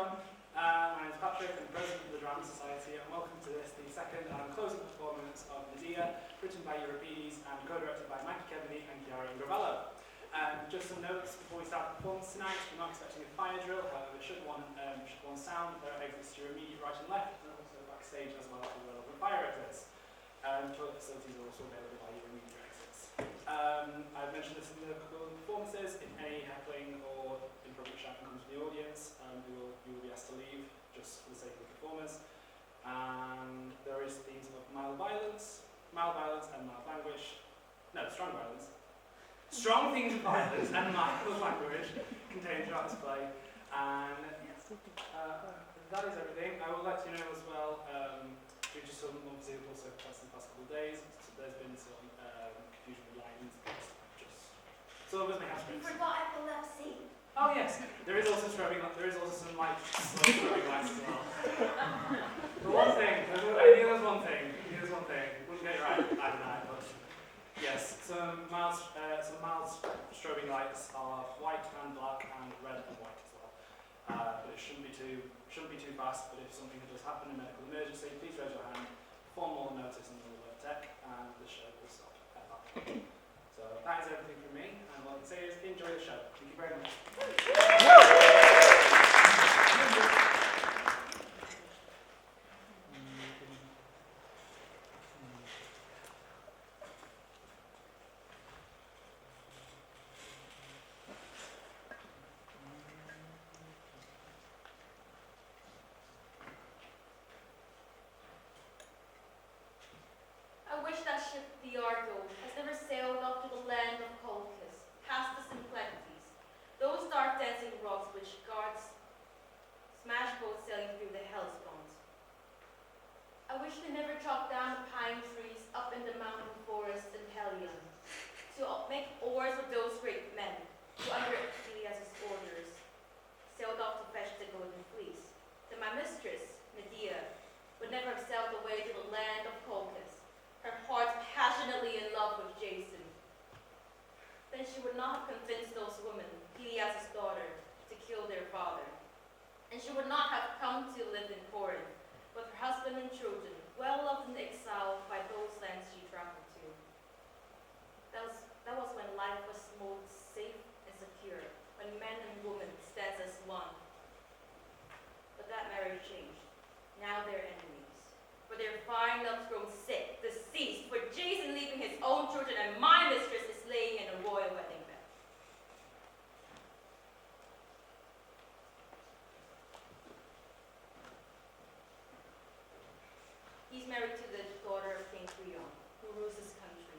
everyone. My name is Patrick, I'm the President of the Drama Society, and welcome to this, the second and closing performance of Medea, written by Euripedes and co-directed by Mykie, Keavany and Chiara Ingravallo. Just some notes before we start the performance tonight. We're not expecting a fire drill, however, should one sound, there are exits to your immediate right and left, and also backstage as well for relevant fire exits. Toilet facilities are also available by your immediate exits. I've mentioned this in the performances. If any heckling or inappropriate shouting comes from the audience, you will be asked to leave just for the sake of the performance. And there is themes of mild violence and mild language. No, strong violence. Strong themes of violence and mild language contained throughout this play. And that is everything. I will let you know as well, due to some unforeseeable circumstances in the past couple of days, so there's been some confusion with lines. Some of us may have scripts. You forgot epilepsy. Oh yes, there is also some like slow strobing lights as well. But one thing, I knew there was one thing. Wouldn't get it right, I don't know, but yes, some mild strobing lights are white and black and red and white as well. But it shouldn't be too fast. But if something does happen, a medical emergency, please raise your hand, form all notice, and we'll alert tech, and the show will stop at that point. So that is everything from me, and what I can say is enjoy the show. Thank you very much. I wish that ship, the Argo, has never sailed off to the land of Colchis, past the Symplectes, those dark dancing rocks which guards smash boats sailing through the Hellespont. I wish they never chopped down the pine trees up in the mountain forests in Pelion, to make oars of those great men who, under Ilias's orders, sailed off to fetch the golden fleece. That my mistress, Medea, would never have sailed away to the land of Colchis, her heart passionately in love with Jason. Then she would not have convinced those women, Ilias's daughter, to kill their father. And she would not have come to live in Corinth, with her husband and children, well loved and exiled by those lands she traveled to. That was when life was most safe and secure, when men and women stand as one. But that marriage changed. Now they're enemies. For their fine love's grown sick, deceased, for Jason leaving his own children, and my mistress is laying in a royal wedding bed. He's married to the daughter of King Fearn, who rules his country.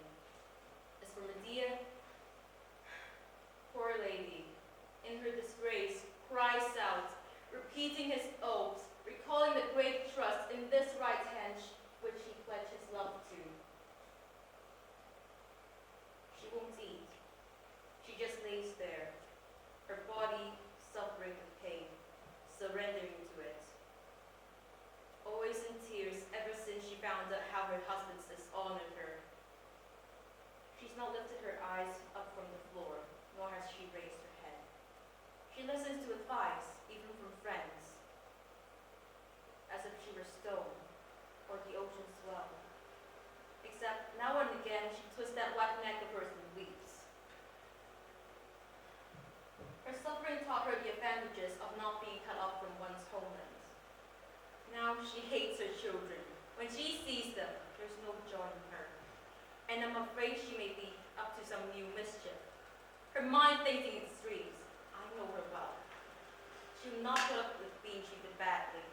As for Medea, poor lady, in her disgrace, cries out, repeating his oaths, recalling the great trust in this right hand which he pledged his love to. She won't eat. She just lays there, her body suffering with pain, surrendering to it. Always in tears ever since she found out how her husband dishonored her. She's not lifted her eyes up from the floor, nor has she raised her head. She listens to advice, even from friends, as if she were stone, or the ocean swell. Except now and again she twists that white neck of hers and weeps. Her suffering taught her the advantages of not being cut off from one's homeland. Now she hates her children. When she sees them, there's no joy in her. And I'm afraid she may be up to some new mischief. Her mind thinks in extremes. I know her well. She will not put up with being treated badly.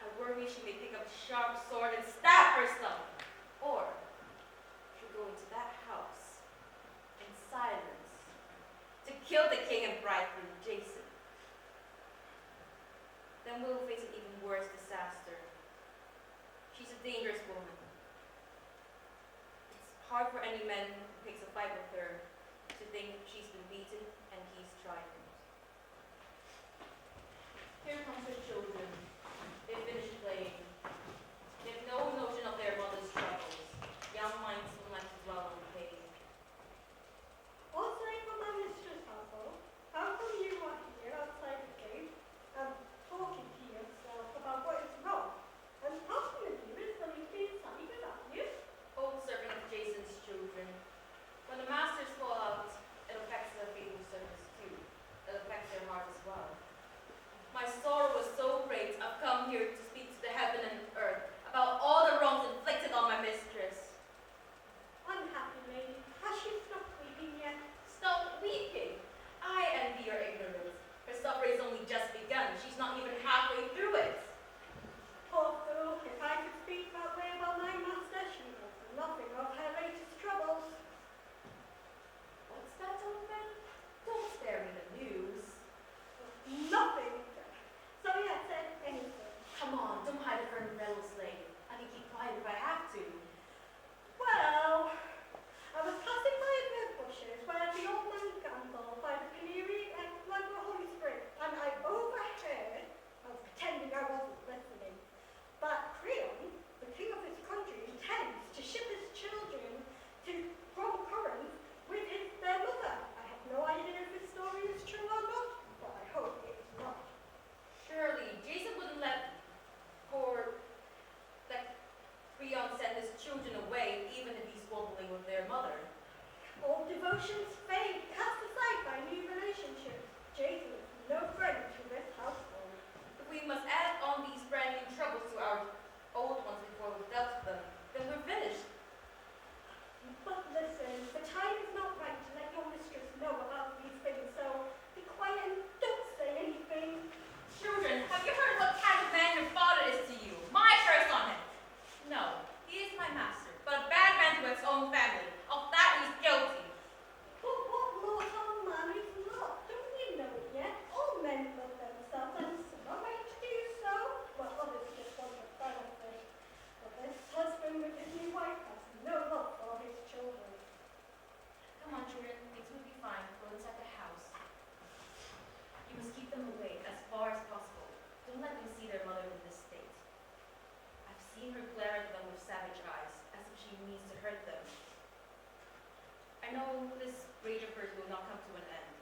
I worry she may pick up a sharp sword and stab herself. Or she'll go into that house in silence to kill the king and bridegroom, Jason. Then we'll face an even worse disaster. She's a dangerous woman. It's hard for any man who picks a fight with her to think she's been beaten and he's triumphant. Here comes her children. They've finished playing. They have no notion of their mother's troubles. Young minds don't like to dwell on pain. What's like for my mistress, Uncle? How come you are here outside the gate? emotions fade, cast aside by new relationships. Jason is no friend to this household. If we must add on these brand new troubles to our old ones before we've dealt with them, then we're finished. But listen, the time is not right to let your mistress know about these things, so be quiet and don't say anything. Children, have you heard what kind of man your father is to you? My curse on him! No, he is my master, but a bad man to his own family. Of that he's guilty. But what mortal man is not? Don't we know it yet? All men love themselves, and some are right to do so, while others just want the benefit. But this husband with his new wife has no love for his children. Come on, children, things will be fine. Go inside the house. You must keep them away as far as possible. Don't let them see their mother in this state. I've seen her glare at them with savage eyes, as if she means to hurt them. I know this rage of hers will not come to an end.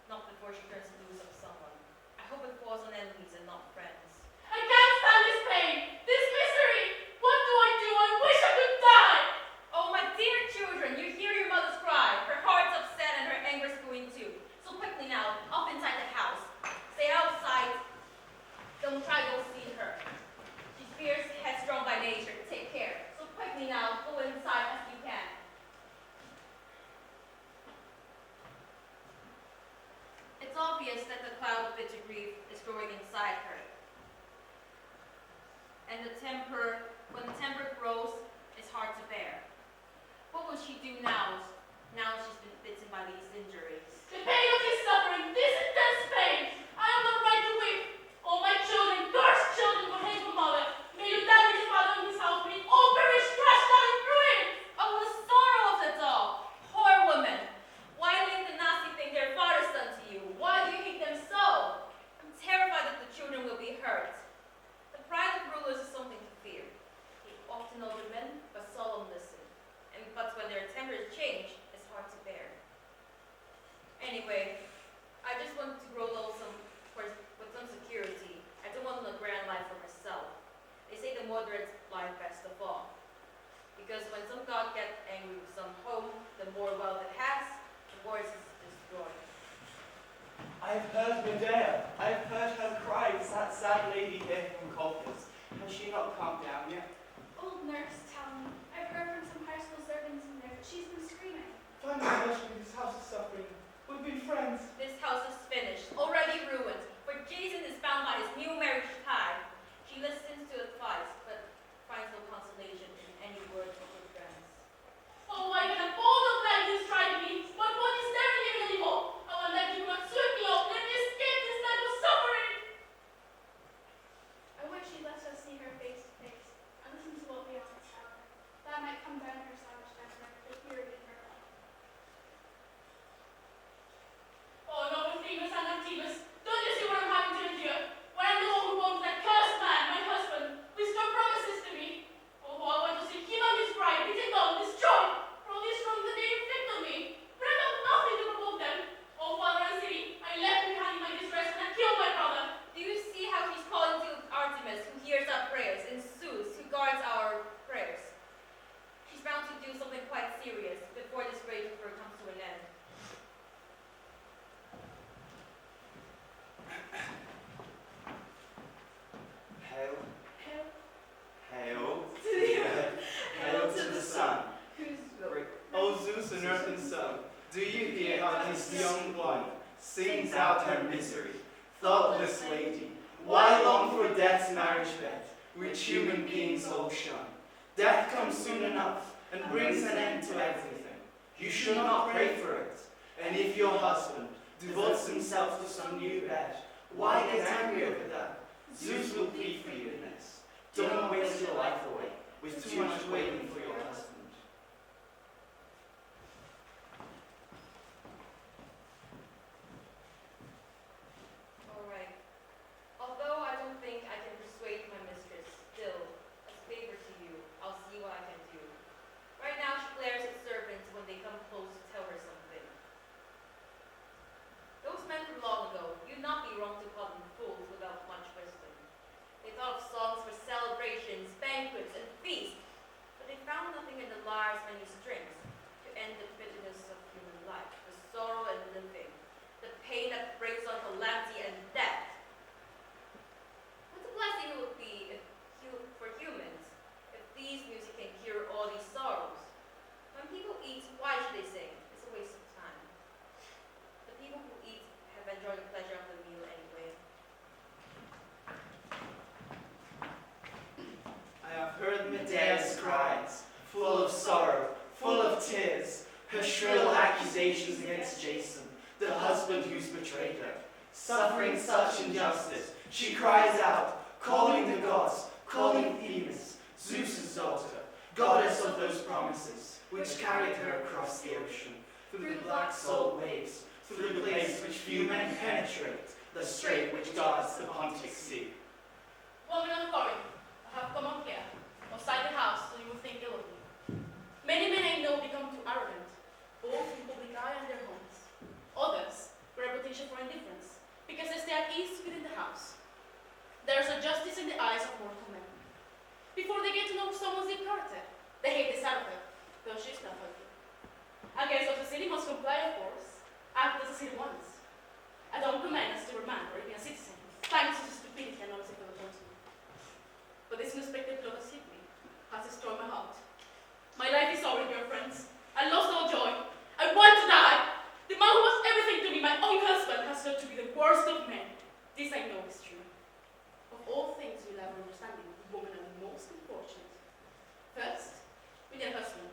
Not before she turns loose of someone. I hope it falls on enemies and not friends. I can't stand this pain, this misery. What do? I wish I could die. Oh, my dear children, you hear your mother's cry. Her heart's upset and her anger's going too. So quickly now, up inside the house. Stay outside. Don't try to go see her. She's fierce, headstrong by nature. Take care. So quickly now, go inside as you can. It's obvious that the cloud of bitter grief is growing inside her. And when the temper grows, it's hard to bear. What will she do now she's been bitten by these injuries? The pain of his suffering, this intense pain. I am not right to weep. All my children, cursed children for hateful mother, may you die with your father in this house, may all perish, crushed down in ruin. Oh, the sorrow of it all! Poor woman! Why leave the nasty thing their father's done to you? Why do you hate them so? I'm terrified that the children will be hurt. The pride of rulers is something to fear. They often older men, but seldom listen. But when their tempers change, it's hard to bear. Anyway, I just want to grow old with some security. I don't want a grand life for myself. They say the moderates live best of all. Because when some god gets angry with some home, the more wealth it has, the more it is destroyed. I've heard Medea. I've heard her cries, that sad lady here from Colchis. Has she not calmed down yet? Old nurse, tell me. I've heard from some household servants in there that she's been screaming. Find out how this house is suffering. We've been friends. This house is finished, already ruined, for Jason is bound by his new marriage tie. She listens to advice, but finds no consolation in any words of her friends. Oh, I can all the blessings try to me, but what is there to live anymore? I want that you not sweep me up, let me escape this life of suffering. I wish she lets us see her face to face and listen to what we have to tell her. That might come down her savage temper, the fury in her life. Oh, noble Phoebus and Antimus, don't you see what I'm having to endure? When I'm the one who owns that cursed man, my husband, who still promises to me. Oh, I want to see him and his bride beaten down, destroyed, for all these wrongs that they inflict on me. But I have nothing to provoke them. Oh, father and city, I left behind my distress and I killed my brother. Do you see how she's calling to Artemis, who hears our prayers, and Zeus, who guards our prayers? She's bound to do something quite serious before this rage of her comes to an end. Hail, Hail hail, to the earth, hail to the sun. whose O Zeus and earth and sun, do you hear how this young one sings out her misery? Thoughtless lady, why long for death's marriage bed, which human beings all shun? Death comes soon enough and brings an end to everything. You should not pray for it. And if your husband devotes himself to some new bed, why get angry over that? Zeus will plead for you in this. Don't waste your life away with too much waiting for your husband. All right. Although I don't think I can persuade my mistress, still, as a favor to you, I'll see what I can do. Right now, she glares at servants when they come close to tell her something. Those men from long ago, you'd not be wrong to call them fools without much wisdom. They thought of songs for When Medea's cries, full of sorrow, full of tears, her shrill accusations against Jason, the husband who's betrayed her, suffering such injustice, she cries out, calling the gods, calling Themis, Zeus's daughter, goddess of those promises, which carried her across the ocean, through the black salt waves, through the place which few men penetrate, the strait which guards the Pontic Sea. Woman of Corinth, I have come up here, outside the house, so you will think ill of me. Many men I know become too arrogant, both in public eye and their homes. Others, with a reputation for indifference, because they stay at ease within the house. There is a justice in the eyes of mortal men. Before they get to know someone's deep character, they hate the side of her, though she's not healthy. Against of the city must comply, of course, act as the city wants. I don't command us to remand or even a citizen, thanks to the stupidity and honesty of the country. But this unexpected blow has hit me, has destroyed my heart. My life is over, dear friends. I lost all joy. I want to die. The man who was everything to me, my own husband, has turned to be the worst of men. This I know is true. Of all things you'll have understanding, women are the most unfortunate. First, with their husband.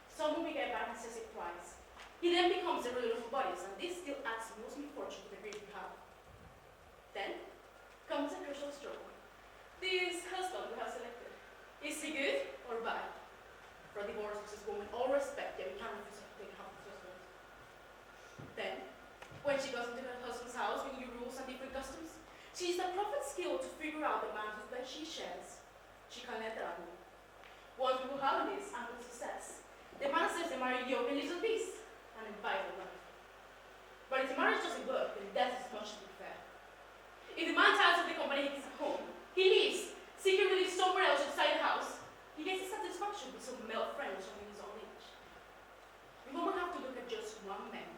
Someone we get by excessive price. He then becomes the ruler of bodies, and this still adds most misfortune to the grief we have. Then comes a crucial struggle. This husband we have selected, is he good or bad? For a divorce versus woman, all respect, yet we can't refuse to take half of his husband. Then, when she goes into her husband's house with new rules and different customs, she is a prophet's skill to figure out the man whose bed she shares. She can let that go. Once people have this and with success, the man says they marry young and lives in peace, and in Bible life. But if the marriage doesn't work, then death is much to be fair. If the man tires of the company he gets at home, he leaves, seeking relief somewhere else outside the house. He gets his satisfaction with some male friend or something his own age. We won't have to look at just one man.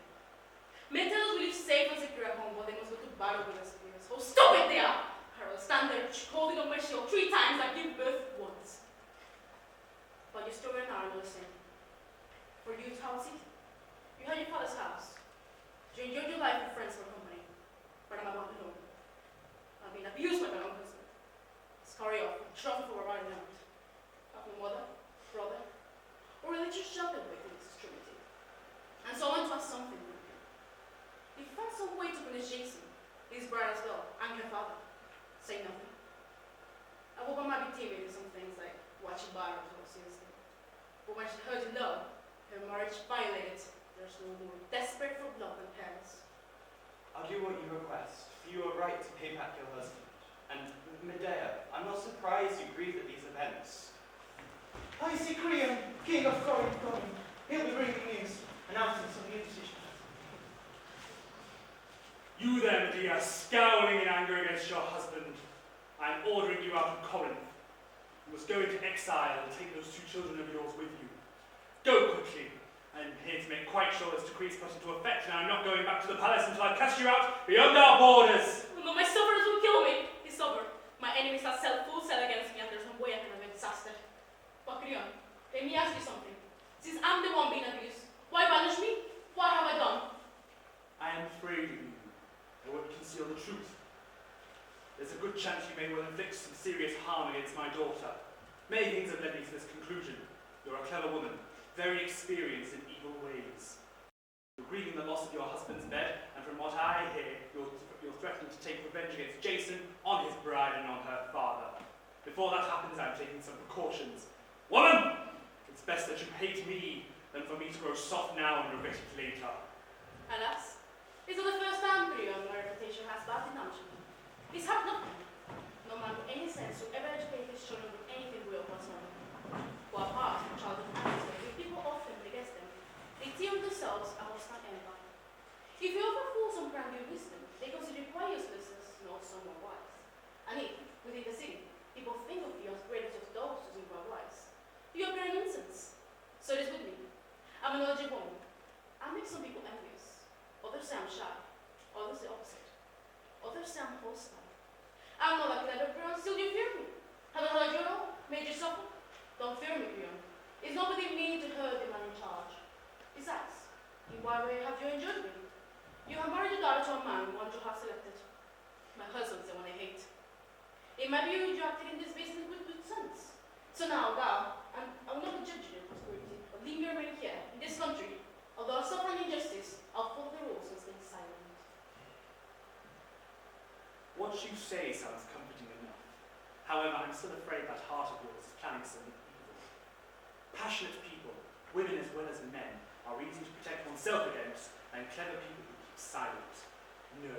Men tell us we live safe and secure at home, but they must go to battle with us. How stupid they are! I will stand there holding up my shield 3 times and give birth once. But your story and I are no the same. For you, Thompson, you had your father's house. You enjoyed your life with friends for company. But I'm about alone. I've been abused by my own husband. Scurry off, and trophy for a riding out. Have no mother, brother, or religious shelter away from this extremity. And so I want to ask something from you. If you find some way to punish Jason, his bride as well, and your father, say nothing. I hope I might be timid in some things like watching Byron or seriously. But when she heard you love, her marriage violated, there's no more desperate for blood than parents. I'll do what you request. You are right to pay back your husband. And Medea, I'm not surprised you grieve at these events. I see Creon, king of Corinth, coming. He'll be bringing news, announcing some new decisions. You there, Medea, scowling in anger against your husband. I am ordering you out of Corinth. You must go into exile and take those 2 children of yours with you. Go quickly. I am here to make quite sure this decree is put into effect, and I'm not going back to the palace until I cast you out beyond our borders. No, my sufferers will kill me. It's over. My enemies have set full sail against me, and there's no way I can avenge disaster. But Creon, let me ask you something. Since I'm the one being abused, why banish me? What have I done? I am afraid of you. I won't conceal the truth. There's a good chance you may well inflict some serious harm against my daughter. Many things have led me to this conclusion. You're a clever woman, very experienced in evil ways. You're grieving the loss of your husband's bed, and from what I hear, you're threatening to take revenge against Jason on his bride and on her father. Before that happens, I'm taking some precautions. Woman! It's best that you hate me than for me to grow soft now and regret it later. Alas, it's not the first time Creon my reputation has badly damaged me. It's hard nothing. No man with any sense who ever educated his children with anything real whatsoever. Who apart from childhood habits that people often against them, they tear themselves a hostile empire. If you offer fools some grandeur wisdom, they consider you quite useless, not somewhat wise. And if, within the city, people think of you as greatest of those who think are wise, you appear an incense. So it is with me. I'm an knowledgeable woman. I make some people envious. Others say I'm shy. Others the opposite. Others say I'm hostile. I'm not like that girl, still you fear me. Have I heard you all? Made you suffer? Don't fear me, Byron. It's not within me to hurt the man in charge. Besides, in what way have you injured me? You have married your daughter to a man one you have selected. My husband's the one I hate. It might be you acted in this business with good sense. So now, God, sounds comforting enough. However, I'm still afraid that heart of yours is planning something evil. Passionate people, women as well as men, are easy to protect oneself against, and clever people who keep silent. No,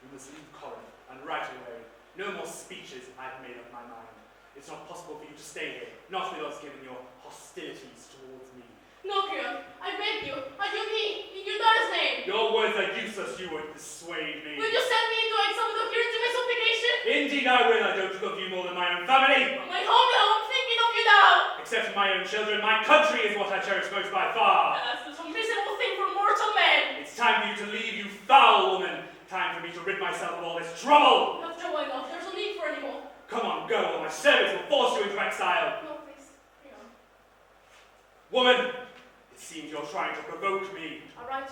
we must leave Corinth, and right away. No more speeches, I've made up my mind. It's not possible for you to stay here, not with us given your hostilities towards me. No, Fearn, I beg you, adieu me, in your daughter's name. Your words are useless, you won't persuade me. Will you send me into exile without hearing to my supplication? Indeed I will, I don't love you more than my own family. My homely home, thinking of you now. Except my own children, my country is what I cherish most by far. That's the most miserable thing for mortal men. It's time for you to leave, you foul woman. Time for me to rid myself of all this trouble. Not trouble enough, there's no need for any more. Come on, go, or my servants will force you into exile. No, please, Fearn. Woman, it seems you're trying to provoke me. Alright,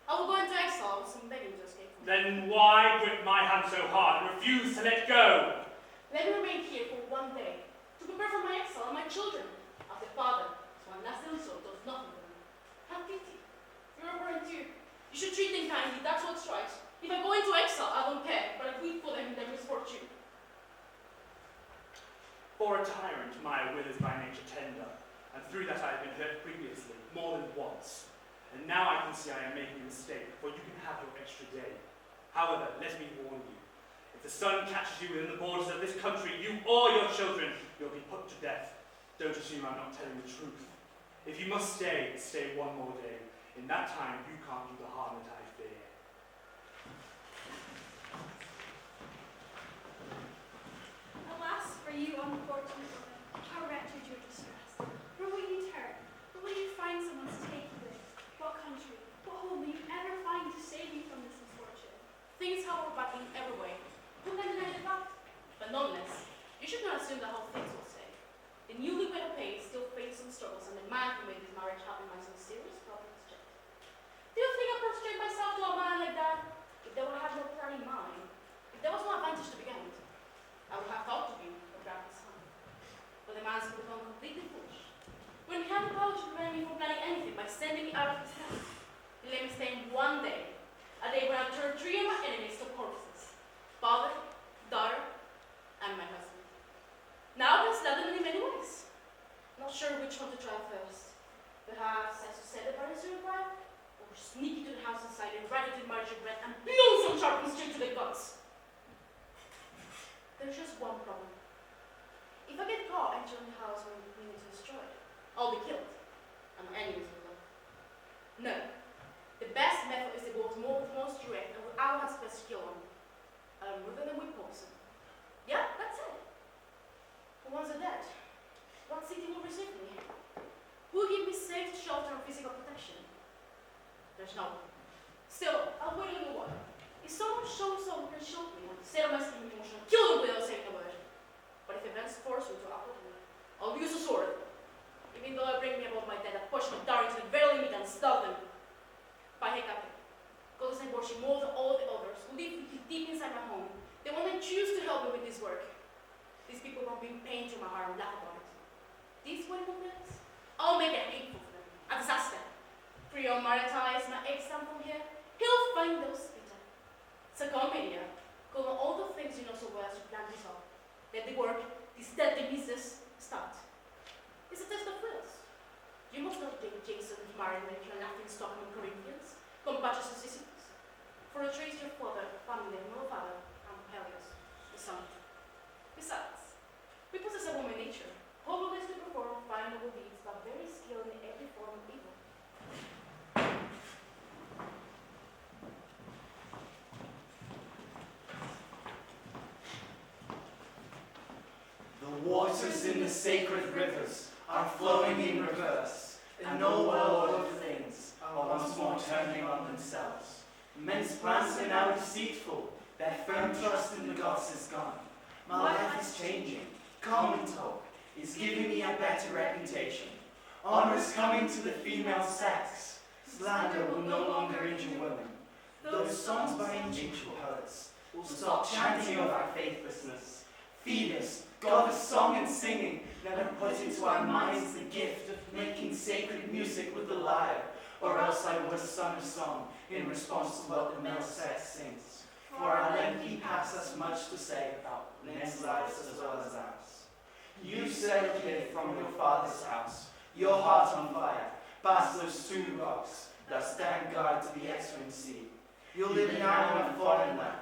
I will go into exile with some begging to escape from. Then why grip my hand so hard and refuse to let go? Let me remain here for one day, to prepare for my exile and my children. As a father, so one last insult does nothing for them. Have pity. You're a parent too. You should treat them kindly, that's what's right. If I go into exile, I don't care, but I weep for them in their misfortune. For a tyrant, my will is by nature tender, and through that I have been hurt previously, more than once. And now I can see I am making a mistake, for you can have your extra day. However, let me warn you, if the sun catches you within the borders of this country, you or your children, you'll be put to death. Don't assume I'm not telling the truth. If you must stay, stay one more day. In that time, you can't do the harm that I fear. Alas for you, unfortunate woman, how wretched your distress. Where will you turn? Where will you find someone to take you with? What country, what home will you ever find to save you from this misfortune? Things are back in every way. Who can deny the fact? But nonetheless, you should not assume that all things will stay. The newlywed pair still face some struggles, and the man who made this marriage happen might some serious problems checked. Do you think I prostrate myself to a man like that? If there would have no plan in mind, if there was no advantage to begin with, I would have thought to be a grant his son. But the man's become completely foolish. When he had the power to prevent me from planning anything by sending me out of his house, he let me stay in one day, a day when I turned 3 of my enemies to corpses: father, daughter, and my husband. Now that's led them in many ways. Not sure which one to try first. Perhaps as to set the parents to revive, or sneak into the house inside and ride into margarine bread and blow some sharp straight to the guts. There's just one problem. If I get caught entering the house when we need to destroy it, I'll be killed, and my enemies will know. No. The best method is to go most direct and without has best skill on. I'll murder them with Thompson. Yeah, that's it. The ones are dead. What city will receive me? Who will give me safe shelter and physical protection? There's no one. Still, I'll wait a little while. If someone shows up who can shoot me and set on my skin emotion, kill them without saying a word. But if events force me to act with me, I'll use a sword. Even though I bring me above my dead, I push my dart into the very limit and stop them. By Captain, because I'm watching more than all the others who live deep inside my home. They won't choose to help me with this work. These people won't bring pain to my heart and laugh about it. These wonderful things, I'll make it hateful for them, a disaster. Free or martyrize my ex-son from here, he'll find those bitter. So come, Medea, call on all the things you know so well as you plan this off. Let the work, this deadly business, start. It's a test of wills. You must not take Jason to marry when you're laughing stock in Corinthians, compatriots to Sisyphus. For a trace your father, family, and no father, and Peleus, the son. Besides, we possess a woman nature, hopeless to perform fine noble deeds, but very skilled in every form of evil. The waters in the sacred rivers are flowing in reverse, and no world of things are once more turning on themselves. Men's plans are now deceitful, their firm trust in the gods is gone. My life is changing, common talk is giving me a better reputation. Honor is coming to the female sex, slander will no longer injure women. Those songs by ancient poets will stop chanting of our faithlessness. Phoebus, God of song and singing, never put into our minds the gift of making sacred music with the lyre, or else I was a son of song in response to what the male sex sings. For our lengthy past has much to say about men's lives as well as ours. You sailed here from your father's house, your heart on fire, past those two rocks that stand guard to the X-Wing Sea. You live now in a foreign land.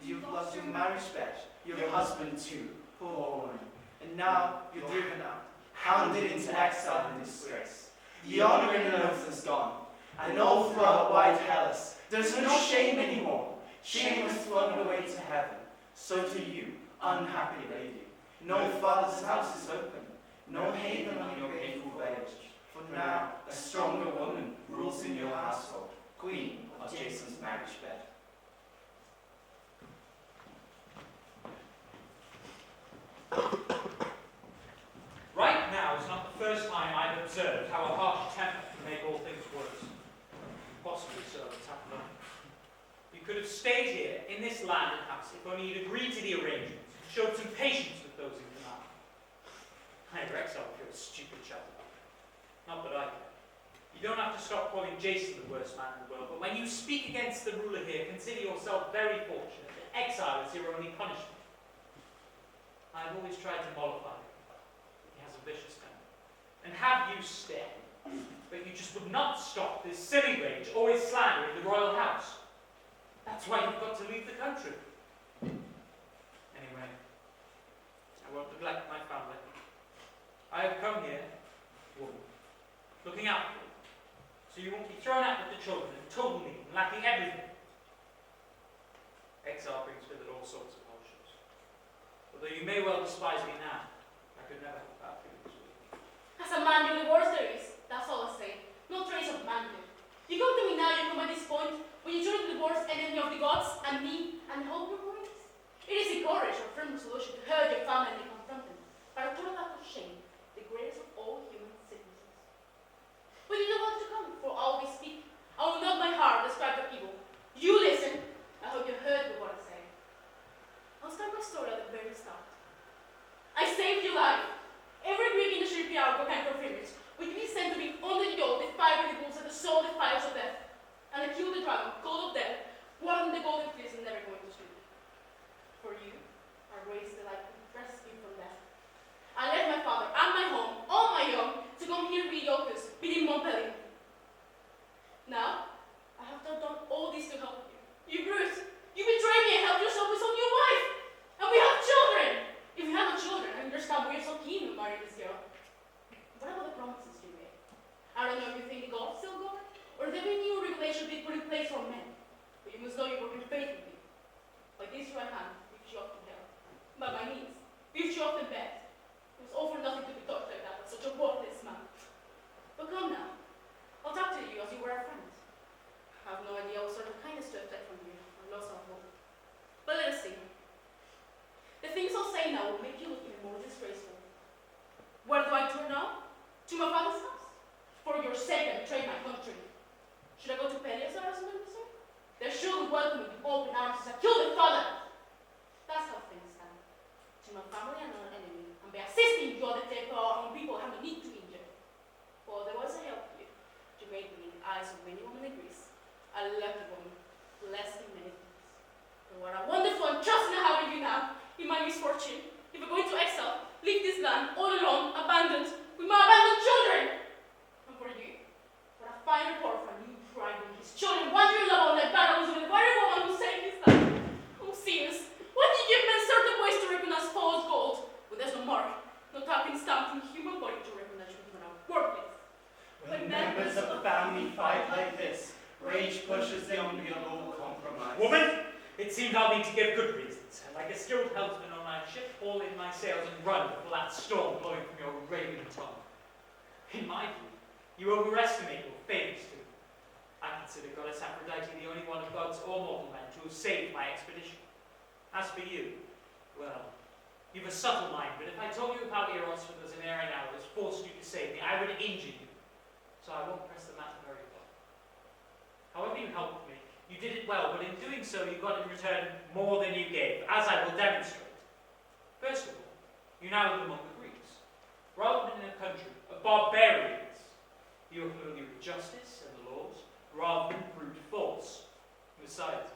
You've lost your marriage bed, your husband too, poor woman. And now you're driven out, hounded into exile and disgrace. The honor in an oath is gone, and all throughout wide Hellas, there's no shame anymore. Shame has flown away to heaven. So to you, unhappy lady, no father's house is open, no haven on your painful voyage. For now, a stronger woman rules in your household, queen of Jason's marriage bed. Right now is not the first time I've observed how a harsh temper can make all things worse. Possibly so, it's happened. You could have stayed here in this land and house if only you'd agreed to the arrangements and showed some patience with those in command. I never exiled if you're a stupid chat about it. Not that I care. You don't have to stop calling Jason the worst man in the world, but when you speak against the ruler here, consider yourself very fortunate that exile is your only punishment. I've always tried to mollify him. He has a vicious temper. And have you stay. But you just would not stop this silly rage, always slandering the royal house. That's why you've got to leave the country. Anyway, I won't neglect my family. I have come here, woman, looking out for you, so you won't be thrown out with the children and total need and lacking everything. Exile brings with it all sorts of hardships. Although you may well despise me now, I could never have bad feelings with you. As a man, you're the worst there is. That's all I say. No trace of manhood. You come to me now, you come at this point, when you turn to the worst enemy of the gods, and me, and hope your words. It is the courage or firm resolution to hurt your family and confront them, but a total act of shame, the greatest of all human sicknesses. But you know what to come, for all we speak. I will not my heart describe the evil. You listen. I hope you heard what I say. I'll start my story at the very start. I saved your life. Every Greek in the shipyard can confirm it. With me sent to be on the yacht, the fire with the bulls, and the soul, the fires of death. And I killed the dragon, god of death, one in the golden fleece and never going to sleep. For you, I raised the light and rescued from death. I left my father and my home, all my young, to come here with Iolcus, within Montpellier. Now, I have done all this to help you. You brute, you betrayed me and helped yourself with some new wife. And we have children. If you have no children, I understand why you're so keen to marry this girl. What about the promises you made? I don't know if you think God's still God, or if there be new regulations being put in place for men. But you must know you work in faith with me. Like this right hand, lifts you up to hell. By my knees, lifts you up in bed. It was all for nothing to be touched like that by such a worthless man. But come now. I'll talk to you as you were a friend. I have no idea what sort of kindness to expect from you, or loss of hope. But let us see. The things I'll say now will make you look even more disgraceful. Where do I turn now? To my father's house? For your sake, I betrayed my country. Should I go to Peleus as an officer? They should welcome me with open arms as I killed their father. That's how things stand. To my family and an enemy, and by assisting you all the take power on people I have no need to injure. For there was a help you. You made me in the eyes of many women in Greece. A lucky woman, blessed in many things. And what a wonderful and trusting I have in you now, in my misfortune. If we're going to exile, leave this land all alone, abandoned, with my abandoned children. And for you, what a fine report from you bride with his children, wandering alone like barrels with the very woman who saved his life. Oh, sinners, why do you give men certain ways to recognize false gold? But there's no mark, no tapping stamp in human body to recognize you even our workplace. When members of the family fight like this, rage pushes the only allowable compromise. Woman, it seems I'll need to give good reasons. And like a skilled helmsman on my ship, haul in my sails and run before that storm blowing from your raving tongue. In my view, you overestimate your failings too. I consider goddess Aphrodite the only one of gods or mortal men to have saved my expedition. As for you, well, you've a subtle mind, but if I told you how Eros with us in erring hours forced you to save me, I would injure you. So I won't press the matter very far. However you helped me, you did it well, but in doing so you got in return more than you gave, as I will demonstrate. First of all, you now live among the Greeks, rather than in a country of barbarians. You are familiar with justice and the laws, rather than brute force. Besides,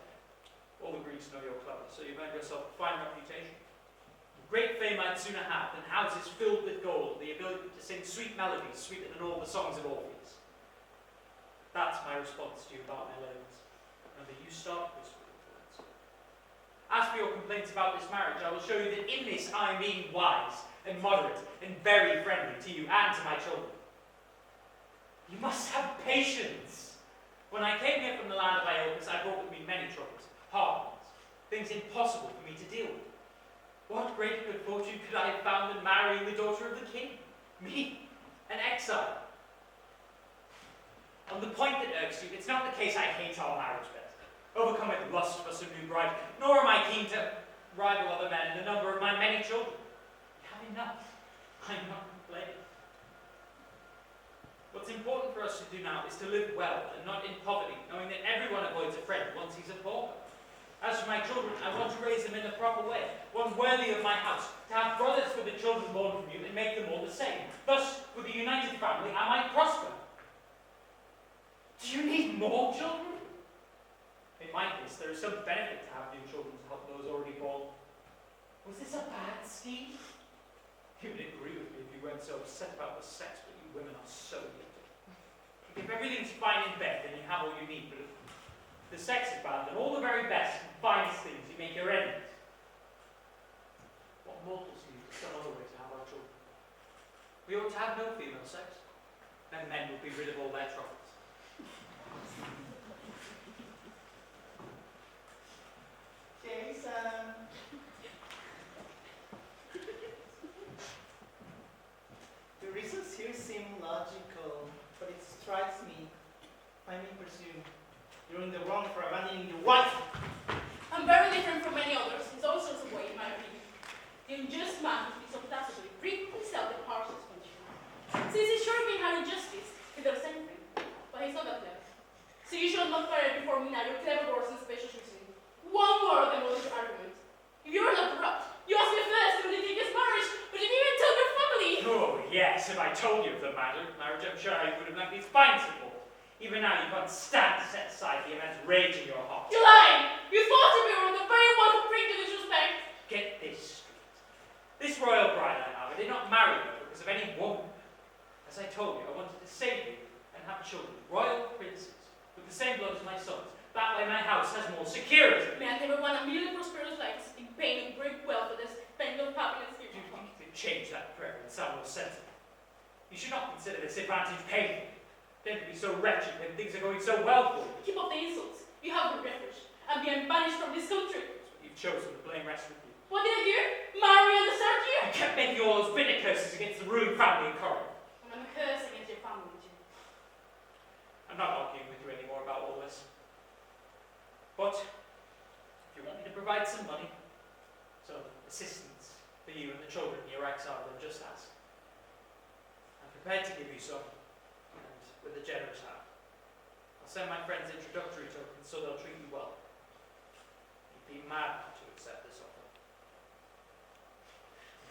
all the Greeks know I'd sooner have than houses filled with gold, the ability to sing sweet melodies sweeter than all the songs of Orpheus. That's my response to you about my loans. Remember, you start whispering words. As for your complaints about this marriage, I will show you that in this I mean wise and moderate and very friendly to you and to my children. You must have patience. When I came here from the land of Iolcus, I brought with me many troubles, hard ones, things impossible for me to deal with. What greater good fortune could I have found than marrying the daughter of the king? Me, an exile. On the point that irks you, it's not the case I hate our marriage bed, overcome with lust for some new bride, nor am I keen to rival other men in the number of my many children. I have enough. I'm not complaining. What's important for us to do now is to live well and not in poverty, knowing that everyone avoids a friend once he's a pauper. As for my children, I want to raise them in the proper way, one worthy of my house, to have brothers for the children born from you and make them all the same. Thus, with a united family, I might prosper. Do you need more children? In my case, there is some benefit to have new children to help those already born. Was this a bad scheme? You would agree with me if you weren't so upset about the sex, but you women are so little. If everything's fine in bed, then you have all you need, but if the sex is bad, then all the very best and finest things you make your enemies. What mortals need some other way to have our children. We ought to have no female sex. Then men would be rid of all their troubles. Jason. The reasons here seem logical, but it strikes me, if I may presume, you're in the wrong for abandoning your wife. I'm very different from many others in all sorts of ways, in my opinion. The unjust man who speaks undoubtedly frequently self the harshest punishment. Since he's sure he had injustice, he does anything, but he's not that clever. So you should not fire before me now your clever words and special reasoning. One more of them was your argument. If you are not corrupt, you asked me first when you think his marriage, but you didn't even tell your family. Oh, yes, if I told you of the marriage, I'm sure I would have left these fine support. Even now, you can't stand to set aside the immense rage in your heart. You're lying! You thought we were the very one who bring you this respect. Get this straight. This royal bride I have, I did not marry her because of any woman. As I told you, I wanted to save you and have children, royal princes, with the same blood as my sons. That way my house has more security. May I never want a million prosperous lives in pain and great wealth for this spending of happiness here. You need to change that prayer and sound more sensible. You should not consider this advantage painful. Don't be so wretched when things are going so well for you. Keep up the insults. You have no refuge, and be banished from this country. That's what you've chosen to blame rests with you. What did I do? Marry and desert you? You kept making all those bitter curses against the ruling family in Corinth. And I'm a curse against your family, too. I'm not arguing with you anymore about all this. But if you want me to provide some money, some assistance for you and the children in your exile, then just ask. I'm prepared to give you some, and with a generous hand. I'll send my friends introductory tokens so they'll treat you well. You'd be mad not to accept this offer.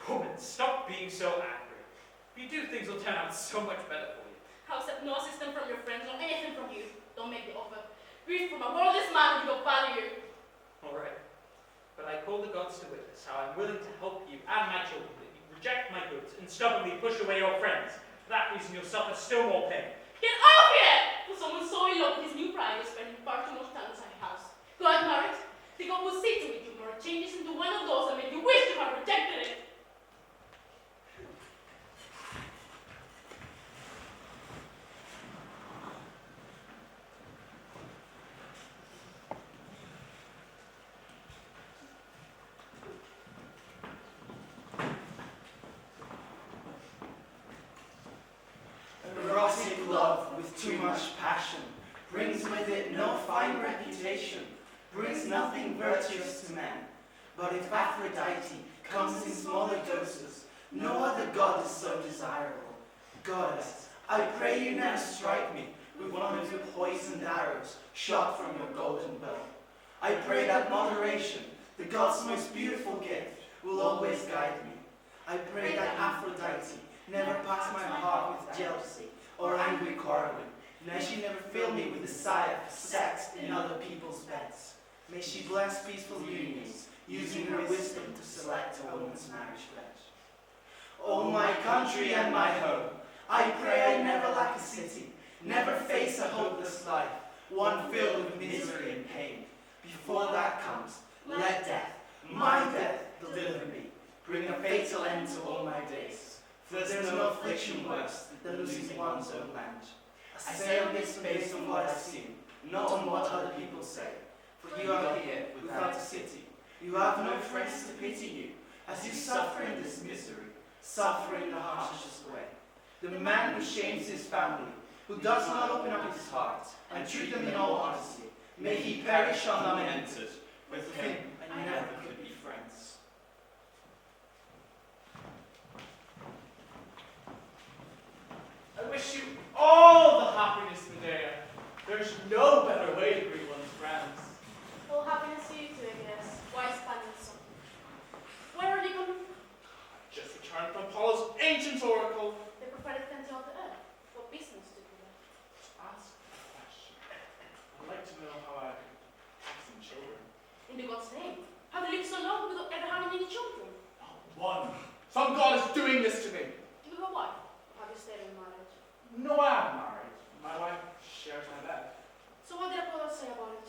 Woman, stop being so angry. If you do, things will turn out so much better for you. I'll accept no assistance from your friends or anything from you. Don't make the offer. Read from a worthless man who will value. All right. But I call the gods to witness how I'm willing to help you and my children, that you reject my goods and stubbornly push away your friends. For that reason, you'll suffer still more pain. Get off here! For someone so in love with his new bride is spending far too much time inside the house. Go out married. The God will see to it you more changes into one of those that make you wish to have rejected it. Erotic love with too much passion brings with it no fine reputation, brings nothing virtuous to men. But if Aphrodite comes in smaller doses, no other god is so desirable. Goddess, I pray you now strike me with one of your poisoned arrows shot from your golden bow. I pray that moderation, the god's most beautiful gift, will always guide me. I pray that Aphrodite never pass my heart with jealousy or angry quarreling. May she never fill me with desire for sex in other people's beds. May she bless peaceful unions, using her wisdom to select a woman's marriage pledge. O my country and my home, I pray I never lack a city, never face a hopeless life, one filled with misery and pain. Before that comes, let death, my death, deliver me, bring a fatal end to all my days. For there's no affliction worse than losing one's own land. I say on this based on what I've seen, not on what other people say. For you are here without a city, you have no friends to pity you, as you suffer in this misery, suffer in the harshest way. The man who shames his family, who does not open up his heart and treat them in all honesty, may he perish unlamented. With him I never could be friends. I wish you all the happiness, Medea. There's no better way to greet one's friends. All happiness to you too, I guess. Wise Spanish. Where are you coming from? Just returned from Apollo's ancient oracle. The prophetic country of the earth. What business do you have? Ask a question. I'd like to know how I could have some children. In the God's name. Have you lived so long without ever having any children? Not one. Some god is doing this to me. Do you have a wife? Or have you stayed in marriage? No, I am married. My wife shares my bed. So what did Apollo say about it?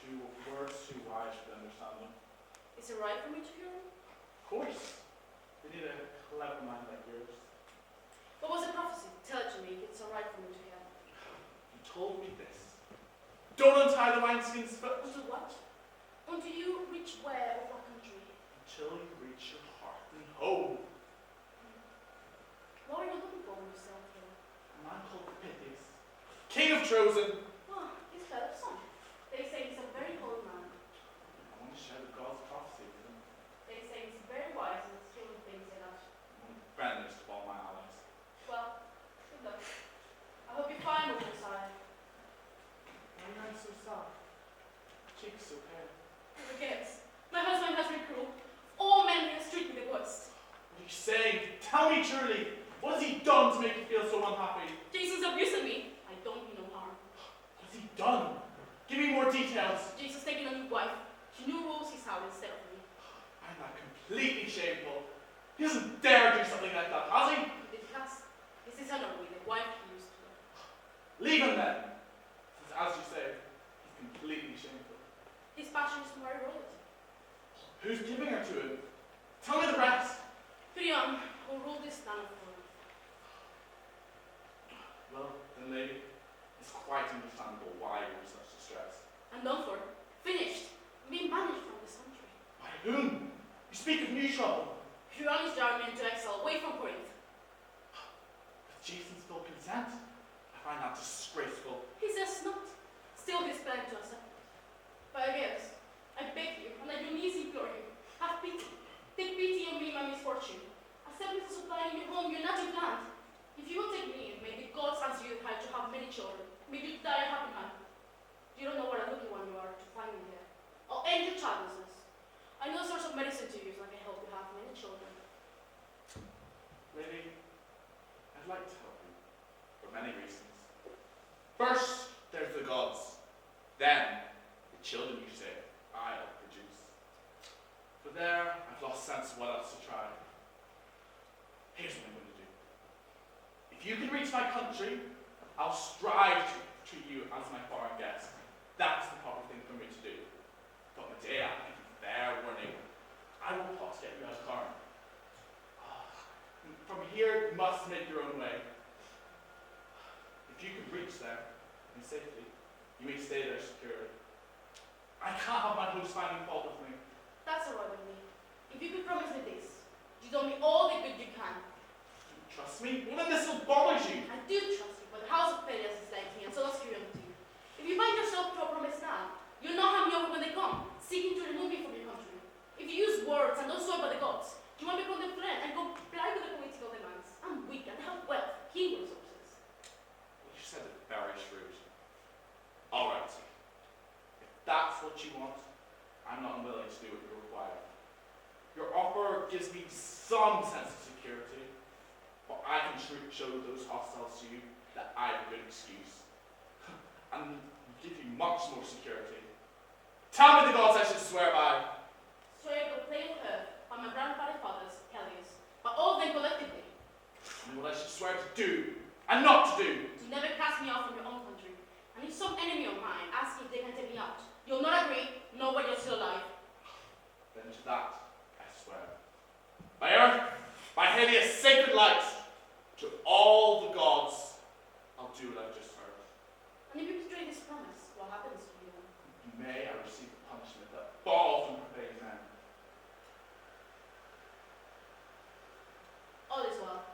2 words too wise for the understanding. Is it right for me to hear it? Of course. We need a clever mind like yours. What was the prophecy? Tell it to me if it's alright for me to hear. You told me this. Don't untie the wineskins first. Until what? Until you reach where or what country? Until you reach your heart and home. What are you looking for when you sail here? A man called Euripedes, king of Trojan. Oh, he's heard of some. They say he's a very holy man. I want to share the God's prophecy with him. They say he's very wise and skilled in things like that. I'm friendliest of all my allies. Well, good luck. I hope you find what you desire. Why are you eyes so sad? Cheeks so pale. Forget. My husband has been cruel. All men here treat me the worst. What are you saying? Tell me truly. What has he done to make you feel so unhappy? Jesus abusing me. I don't mean no harm. What has he done? Give me more details. Jesus taking a new wife. She knew rules his house instead of me. I'm not completely shameful. He doesn't dare do something like that, has he? It has. This is honorable, the wife he used to. Leave him then. Since, as you say, he's completely shameful. His passion is to marry royalty. Who's giving her to him? Tell me the rest. Fearn, who ruled this land for him. Well, then, lady, it's quite understandable why you're in such distress. And done for. Finished. Being banished from this country. By whom? You speak of new trouble. Fearn is driving me into exile, away from Corinth. With Jason's full consent? I find that disgraceful. He says not. Still he's planning to accept it. But I guess, I beg you, and I do knees implore you, have pity. Take pity on me, my misfortune. Accept me to supply in your home your native land. If you will take me in, may the gods answer you high to have many children. May you die a happy man. You don't know what a lucky one you are to find me here. I'll end your childlessness. I know a source of medicine to use, and I can help you have many children. Lady, I'd like to help you. For many reasons. First, there's the gods. Then, the children you say I'll produce. For there, I've lost sense of what else to try. Here's what I'm going to do. If you can reach my country, I'll strive to treat you as my foreign guest. That's the proper thing for me to do. But Medea, I'll give you fair warning. I will plot to get you out of Corinth. From here, you must make your own way. If you can reach there in safety, you may stay there securely. I can't have my host finding fault with me. That's all right with me. If you could promise me this, you do me all the good you can. You trust me? Well, then this will bother you. I do trust you, but the house of Peleus is like me, and so does curiosity. If you bind yourself to a promise now, you'll not have me over when they come, seeking to remove me from your country. If you use words and don't swear by the gods, you want me to become their friend and comply with the political demands. I'm weak and have wealth, king resources. You said it very shrewd. All right. If that's what you want, I'm not unwilling to do what you require. Your offer gives me some sense of security, but I can show those hostiles to you that I have a good excuse. And give you much more security. Tell me the gods I should swear by. Swear to play with earth by my grandfather fathers, Peleus, by all the you collectively. And what I should swear to do and not to do. To never cast me out from your own country. And if some enemy of mine asks if they can take me out, you'll not agree, nor when you're still alive. Then to that I swear. By earth, by Helios' sacred light, to all the gods, I'll do what I've just heard. And if you betray this promise, what happens to you then? May I receive the punishment that falls on profane men. All is well.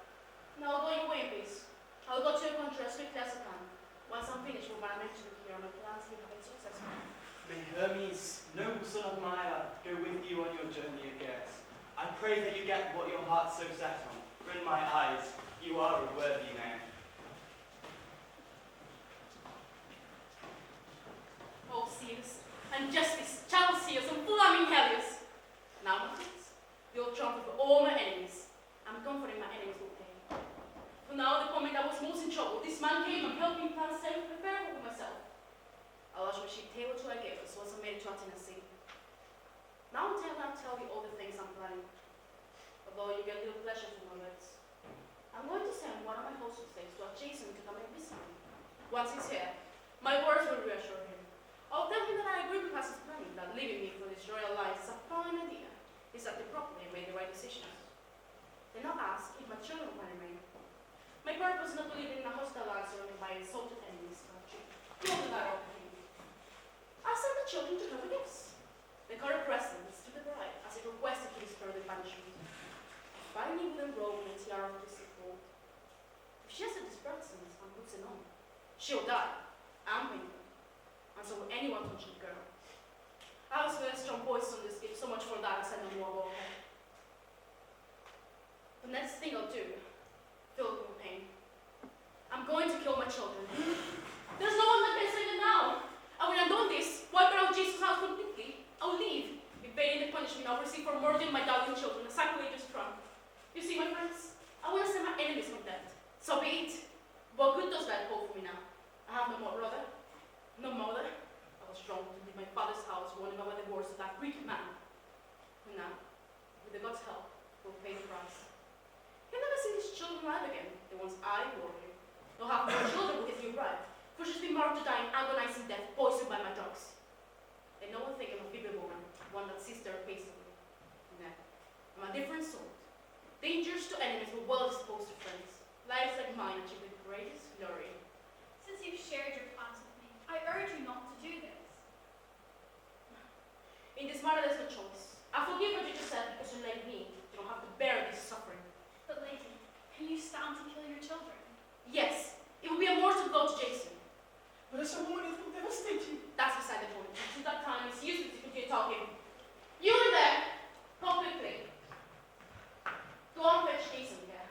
Now go your way in peace. I'll go to your country as quickly as I can. Once I'm finished with what I'm mentioning here, my plans will have been successful. May Hermes, noble son of Myla, go with you on your journey of guess. I pray that you get what your heart's so set on, for in my eyes, you are a worthy man. Oh, Zeus, and justice, child Zeus, and flaming Helios. Now, my friends, you'll trump for all my enemies. I'm comforting my enemies with pain. For now, the moment I was most in trouble, this man came and helped me plan a safe affair with myself. I lost my sheep tail to Igeus, was I made to Tennessee. Now I'll tell you all the things I'm planning. Although you get little pleasure from my words. I'm going to send one of my host slaves to Jason to come and visit me. Once he's here, my words will reassure him. I'll tell him that I agree with his planning, that leaving me for this royal life is a fine idea. Is that they properly made the right decisions. Then I'll ask if my children can remain. My purpose is not to live in a hostile land surrounded by insulted enemies, country. Not the that opportunity. I'll send the children to her with gifts. The current presents to the bride, as it requested his further banishment. Binding with a robe and a tiara of the simple. If she has these presents and puts it on, she'll die. I'm painful. And so will anyone touching the girl. I was very strong poison on this gift, so much for that I said no more about her. The next thing I'll do, filled with pain. I'm going to kill my children. There's no one that can save them now. And when I'm done this, wipe out Jesus' house completely, I'll leave, evading the punishment I'll receive for murdering my darling children, a sacrilegious crime. You see, my friends, I want to send my enemies contempt. So be it. What good does that hold for me now? I have no more brother, no mother. I was wrong to leave my father's house, warning about the words of that Greek man. And now, with the God's help, we'll pay the price. He'll never see his children alive again, the ones I bore him. He'll have more children with his new bride, for she's been marked to die in agonizing death, poisoned by my drugs. And no one think I'm a feeble woman, one that sees their face away. No, I'm a different sort. Dangerous to enemies, but well disposed to friends. Lives like mine achieve the greatest glory. Since you've shared your plans with me, I urge you not to do this. In this matter, there's no choice. I forgive what you just said because you're like me. You don't have to bear this suffering. But lady, can you stand to kill your children? Yes, it would be a mortal blow to Jason. But as a woman, it will devastate you. That's beside the point. Until that time, it's useless to continue talking. You in there, come quickly. Go on, fetch Jason here.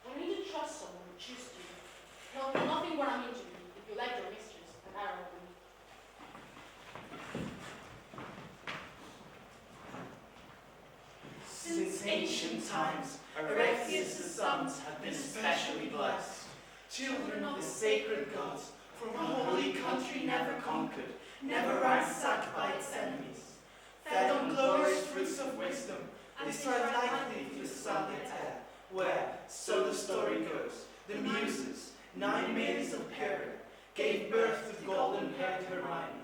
When you need to trust someone, choose to. There'll be nothing more I'm into if you like your mistress and arrow me. Since ancient times, Euripedes' sons have been especially blessed. Children of the sacred gods, from a holy country never conquered, never ransacked by its enemies. Fed on glorious fruits of wisdom, they stride lightly through the sunlit air, where, so the story goes, the Muses, 9 maidens of Fearn, gave birth to golden-haired Hermione,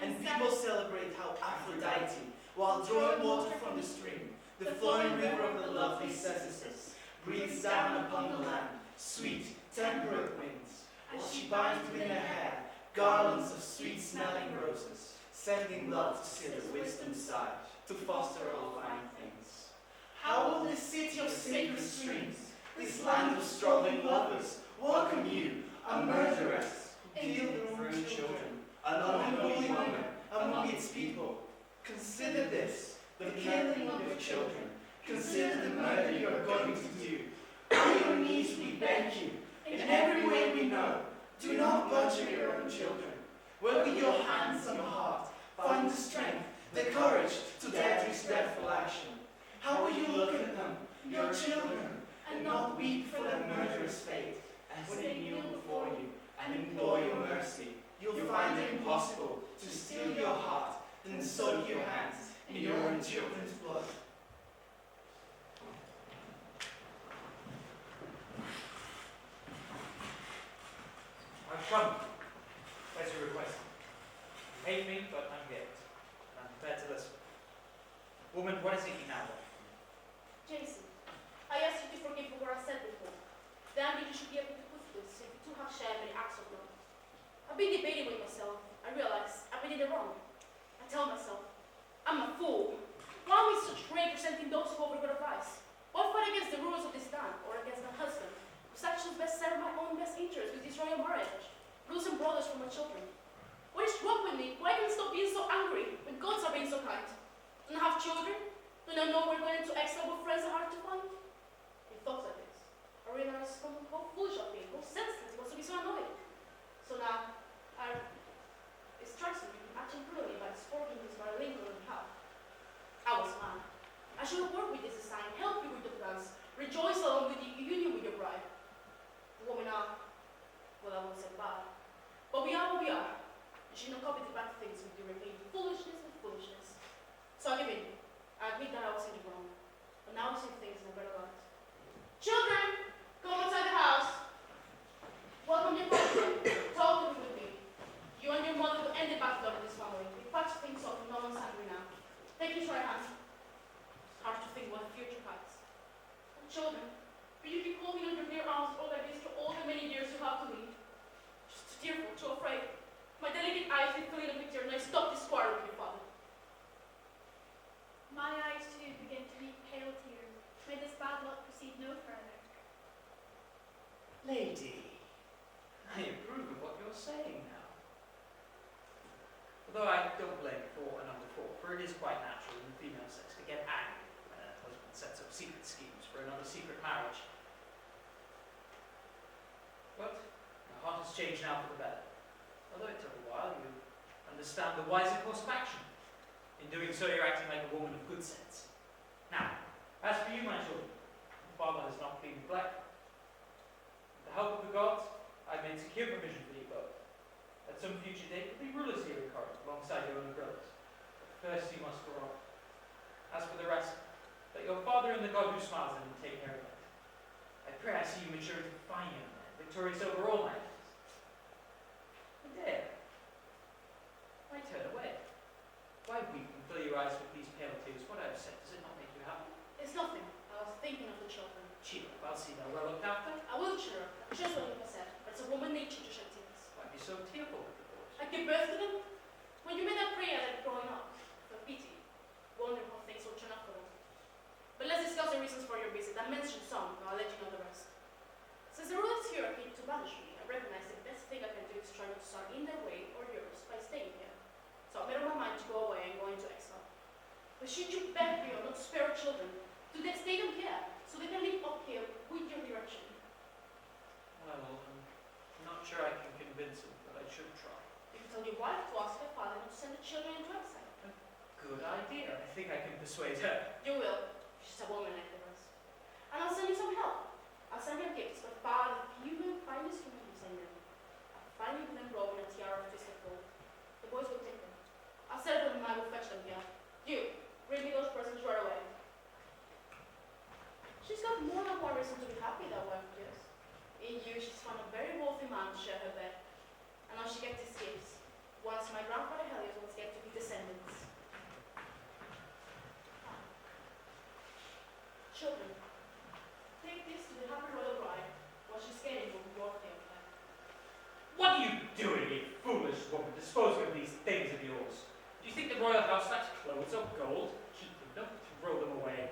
and people celebrate how Aphrodite, while drawing water from the stream, the flowing river of the lovely Cessus, breathes down upon the land sweet, temperate winds, while she binds within her hair garlands of sweet-smelling roses, sending love to sit at wisdom's side, to foster all fine things. How will this city of sacred streams, this land of struggling lovers, welcome you, a murderess, who killed her own children, an unholy woman among its people? Consider this, the killing of your children. Consider the murder you are going to do. On your knees we beg you, in every way we know, do not butcher your own children. Where with your hands and heart, find the strength, the courage to dare this dreadful action. How will you look at them, your children, and not weep for their murderous fate, as they kneel before you and implore your mercy? You'll find it impossible to steal your heart and soak your hands in your own children's blood. your marriage. Losing brothers from my children. What is wrong with me? Why can I stop being so angry when gods are being so kind? Don't I have children? Don't I know we're going into exile with friends are hard to find? In thoughts like this, I realized how foolish I've been, how senseless it was to be so annoyed. So now, it strikes me acting cruelly by sporting this Berlingeri help. I was mad. I should have worked with this design, help you with the plans, rejoice along with the union with your bride. The woman are, well, I won't say bad, but we are what we are. You should not copy the bad things with your repeat foolishness with foolishness. So I give in. I admit that I was in the wrong, but now I see things in a better light. Children, come outside the house. Welcome your father. Talk with me. You and your mother will end the battle of this family. We patch things off and no one's angry now. Take his right hand. It's hard to think what the future hides. And children, will you keep holding on your dear arms all like this for all the many years you have to lead? Just too tearful, too afraid. My delicate eyes will fill in a picture and I stop this quarrel with your father. My eyes too begin to weep pale tears. May this bad luck proceed no further. Lady, I approve of what you're saying now. Although I don't blame you for an underthought, for it is quite natural in the female sex to get angry when a husband sets up secret schemes for another secret marriage. But my heart has changed now for the better. Although it took a while, you understand the wiser course of action. In doing so, you're acting like a woman of good sense. Now, as for you, my children, your father has not been neglectful. With the help of the gods, I've made secure provision for you both. At some future date, you'll be rulers here in Corinth, alongside your own brothers. But first, you must grow up. As for the rest, let your father and the God who smiles on him take care of it. I pray I see you mature into fine young men, victorious over all my enemies. Medea, why turn away? Why weep and fill your eyes with these pale tears? What I have said, does it not make you happy? It's nothing. I was thinking of the children. Cheer up, I'll see they're well looked after. I will cheer up. Just what you have said. It's a woman nature to shed tears. Why be so tearful with the boys? I give birth to them. When you made that prayer that growing up, for pity, wondering how things will turn out for them. But let's discuss the reasons for your visit. I mentioned some, but I'll let you know the rest. Since the rulers here came to banish me, I recognize the best thing I can do is try not to stand in their way or yours by staying here. So I made up my mind to go away and go into exile. But should you beg me or not spare children, do they stay them here, so they can live up here with your direction? Well, I'm not sure I can convince him, but I should try. You can tell your wife to ask her father not to send the children into exile. Good idea. I think I can persuade her. You will. She's a woman like the rest. And I'll send you some help. I'll send her gifts, but far the few and finest women who send them. I'll find you them robe and a tiara of twisted gold. The boys will take them. I'll set them and I will fetch them here. You, bring me those presents right away. She's got more than one reason to be happy, that wife of yours. In you, she's found a very wealthy man to share her bed. And now she gets his gifts. Once my grandfather Helios was get to be descendants. Children, take this to the happy royal bride while she's skating over your tail. What are you doing, you foolish woman, disposing of these things of yours? Do you think the royal house lacks clothes of gold? Keep them, don't throw them away.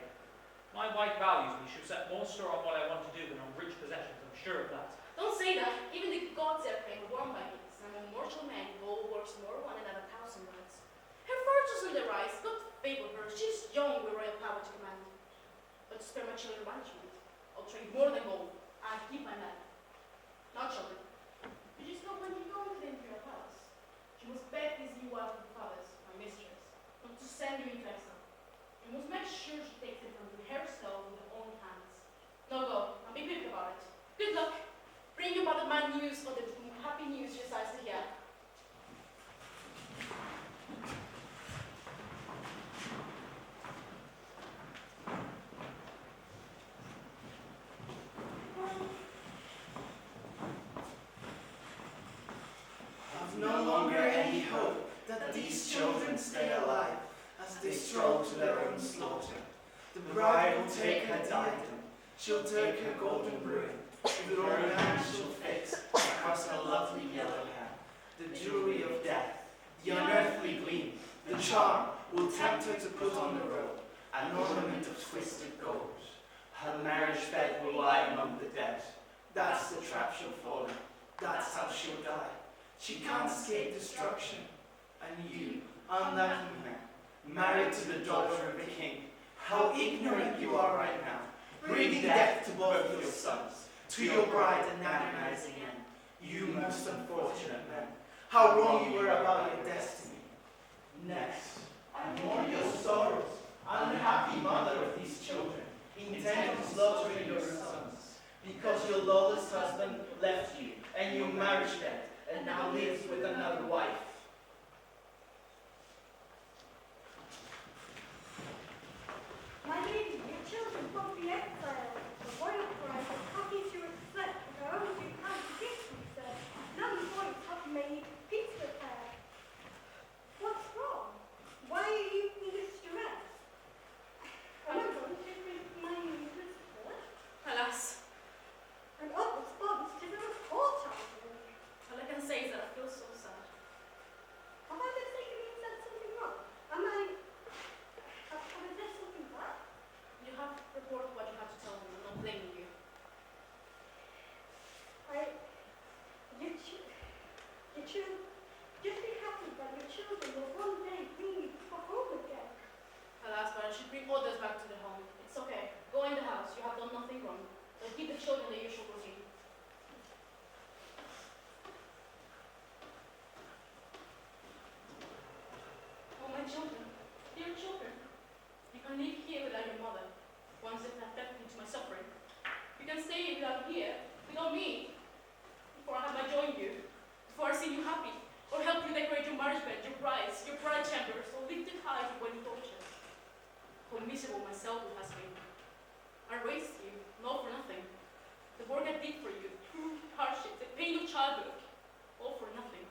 My wife values me. She'll set more store on what I want to do than on rich possessions, I'm sure of that. Don't say that. Even the gods are paying warm by this, and a mortal man gold works more one than 1,000 words. Her fortune's on the rise. God favor her. She's young with royal power to command. But to spare my children banishment, I'll trade more than gold and keep my man. Now, children, you just know when you go into the imperial palace, you must beg this new wife of the fathers, my mistress, not to send you into exile. You must make sure she takes it from the herself with her own hands. Now go, and be quick about it. Good luck. Bring you about the bad news or the happy news she decides to hear. I've no longer any hope that these children stay alive as they stroll to their own slaughter. The bride will take her diadem, she'll take her golden ruin, with her own hand she'll fix across her lovely yellow hair. The jewelry of death, the unearthly gleam, the charm will tempt her to put on the robe, an ornament of twisted gold. Her marriage bed will lie among the dead. That's the trap she'll fall in. That's how she'll die. She can't escape destruction. And you, unlucky man, married to the daughter of the king, how ignorant you are right now, bringing death to both your sons, to your bride an agonizing end. You most unfortunate men, how wrong you were about your destiny. Next, I mourn your sorrows, unhappy mother of these children, intent on slaughtering your sons, because your lawless husband left you and your marriage bed, and now lives with another wife. My lady, your children won't be exiled. The royal bride is happy to accept with her own two hands gifts, we said. None boys have made peace with her. What's wrong? Why are you in distress? Am I going to make my news good? Alas, An odd response to the report I read. all I can say is that I feel so sad. Have I mistakenly said something wrong? Have I said something bad? You have reported what you have to tell me. I'm not blaming you. Just be happy that your children will one day bring you home again. Alas, but I should bring others back to the home. It's okay. Go in the house. You have done nothing wrong. But give the children the usual routine. Oh, my children. Dear children. You can live here without your mother. Once it has left me to my suffering. You can stay without here, without me. Before I have joined you. Before I see you happy. Or help you decorate your marriage bed, your brides, your bride chambers, or lift it high to wedding torches. How miserable myself it has been. I raised you, not for nothing. The work I did for you, hardship, the pain of childbirth, all for nothing.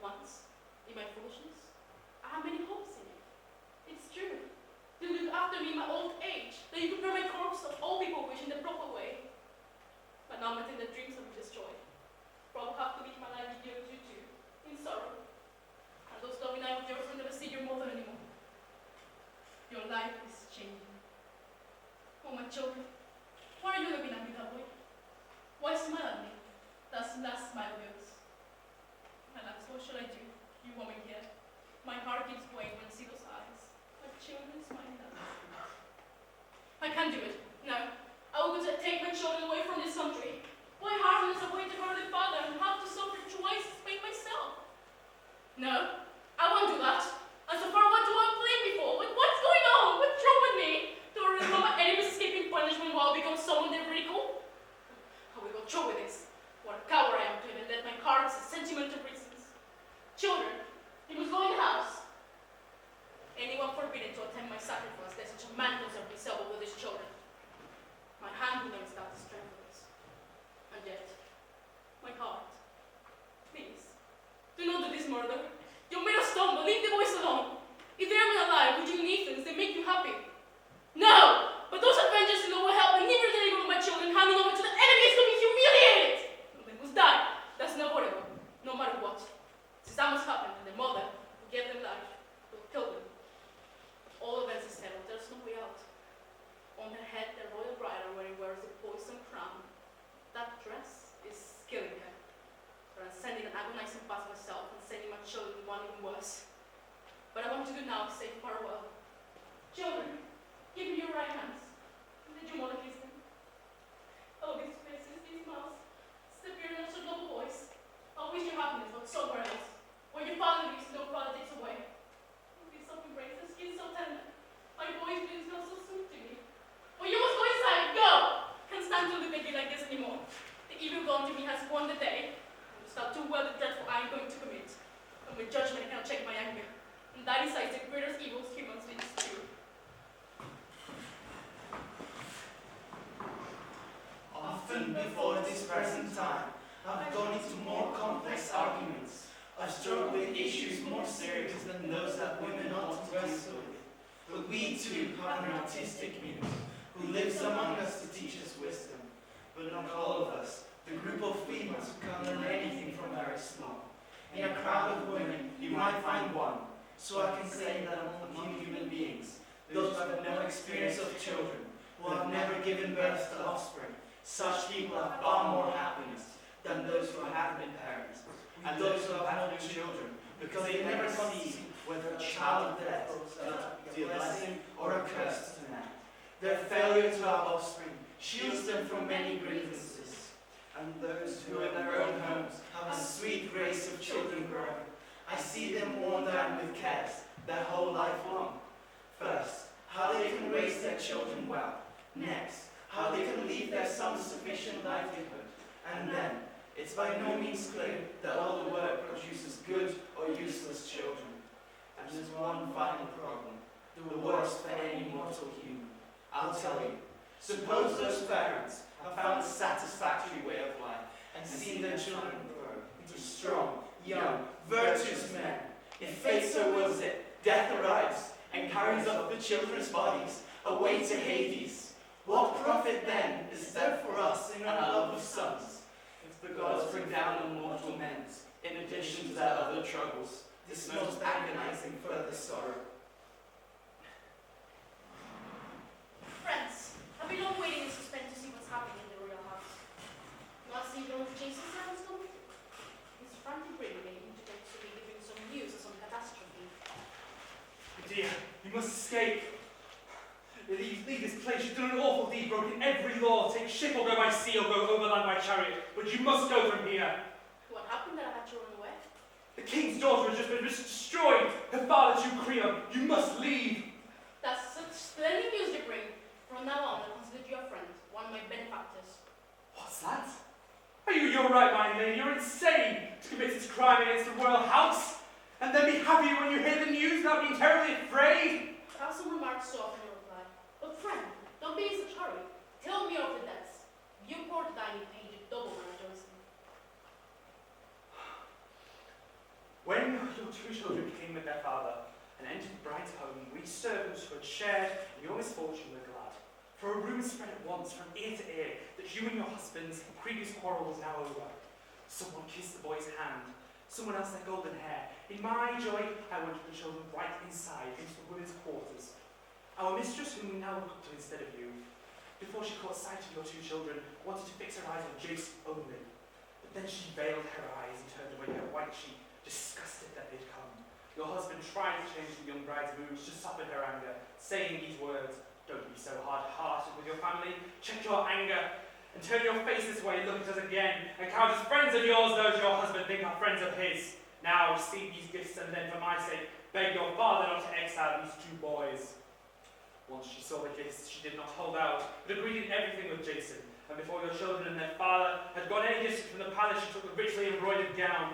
Once, in my foolishness, I had many hopes in you. It's true. You look after me in my old age, that you prepare my corpse of all people wish in the proper way. But now I'm letting the dreams of you destroyed. For I'll have to leave my life with you too, in sorrow. And those loving eyes of yours will never see your mother anymore. Your life is changing. Oh, my children, why are you looking at me that way? Why smile at me? That's the last smile of yours. Alas, what should I do, you woman here? My heart gives way when I see those eyes. My children smiling at me. I can't do it. No. I will take my children away from this country. Why heartless a way to hurt their father and have to suffer twice as pain myself? No, I won't do that. And so far, what do I blame me for? What's going on? What's wrong with me? Do I remember my enemies escaping punishment while I become someone they ridicule? I will go through with this. What a coward I am to even let my cards and sentimental reasons. Children, you must go in the house. Anyone forbidden to attend my sacrifice, let such a man concern himself with his children. My hand will never stop the strength of this. And yet, my heart, please, do not do this murder. You made us stumble, leave the boys alone. If they are alive, would you need things that make you happy? No! But those adventures will help and never deliver my children handing over to the enemies to be humiliated! They must die. That's unavoidable, no matter what. Since that must happen, and their mother, who gave them life, will kill them. All events is settled, there's no way out. On her head, the royal bride already wears a poisoned crown. That dress is killing her. But I'm sending an agonizing past myself and sending my children one even worse. What I want to do now is say farewell. Children, give me your right hands. Did you want to kiss them? Oh, these faces, these mouths, severe and such noble voice. I wish you happiness, but somewhere else. Where your father lives, no father takes away. These soft embraces, skin so tender. My boy's dreams feel so sweet to me. Well, you must go inside, go! Can't stand to look at you like this anymore. The evil gone to me has won the day. I understand too well the dreadful I am going to commit. And with judgment I cannot check my anger. And that incites the greatest evils humans leads to. Often before this present time, I've gone into more complex arguments. I've struggled with issues more serious than those that women ought to wrestle with. But we too have an artistic muse, who lives among us to teach us wisdom. But not all of us, the group of females who can learn anything from her is small. In a crowd of women, you might find one. So I can say that among human beings, those who have no experience of children, who have never given birth to offspring, such people have far more happiness than those who abandoned parents, and those who have no children, because they never see whether a child of theirs will be a blessing or a curse to man. Their failure to have offspring shields them from many grievances, and those who in their own homes have a sweet grace of children growing, I see them worn down with cares their whole life long. First, how they can raise their children well. Next, how they can leave their sons sufficient livelihood. And then, it's by no means clear that all the work produces good or useless children. And there's one final problem, the worst for any mortal human. I'll tell you. Suppose those parents have found a satisfactory way of life and seen their children grow into strong, young, virtuous men. If fate so wills it, death arrives and carries up the children's bodies away to Hades. What profit then is there for us in our love of sons, if the gods bring down on mortal men, in addition to their other troubles, this most agonizing further sorrow? Friends, have been long waiting in suspense to see what's happening in the royal house. Last evening with Jason's announcement, his frantic ring made him to be giving some news of some catastrophe. Medea, you must escape. Leave this place. You've done an awful deed, broken every law. Take ship or go by sea or go overland by chariot. But you must go from here. What happened that I had to run away? The king's daughter has just been destroyed. Her father too, Creon. You must leave. That's such splendid news to bring. From now on, I consider you a friend, one of my benefactors. What's that? Are you your right mind, lady? You're insane to commit this crime against the royal house and then be happy when you hear the news without being terribly afraid. Perhaps some remarks so often in reply. But friend, don't be in such a hurry. Tell me of the deaths. You poor tiny page of double my rejoicing. When your two children came with their father and entered the bride's home, we servants who had shared in your misfortune were glad. For a rumour spread at once from ear to ear that you and your husband's previous quarrel was now over. Someone kissed the boy's hand, someone else their golden hair. In my joy, I went with the children right inside into the women's quarters. Our mistress, whom we now look up to instead of you, before she caught sight of your two children, wanted to fix her eyes on Jason only. But then she veiled her eyes and turned away her white cheek, disgusted that they'd come. Your husband tried to change the young bride's moods to soften her anger, saying these words, "Don't be so hard-hearted with your family. Check your anger and turn your face this way and look at us again and count as friends of yours those your husband think are friends of his. Now receive these gifts and then for my sake beg your father not to exile these two boys." Once she saw the gifts, she did not hold out, but agreed in everything with Jason. And before your children and their father had got any gifts from the palace, she took the richly embroidered gown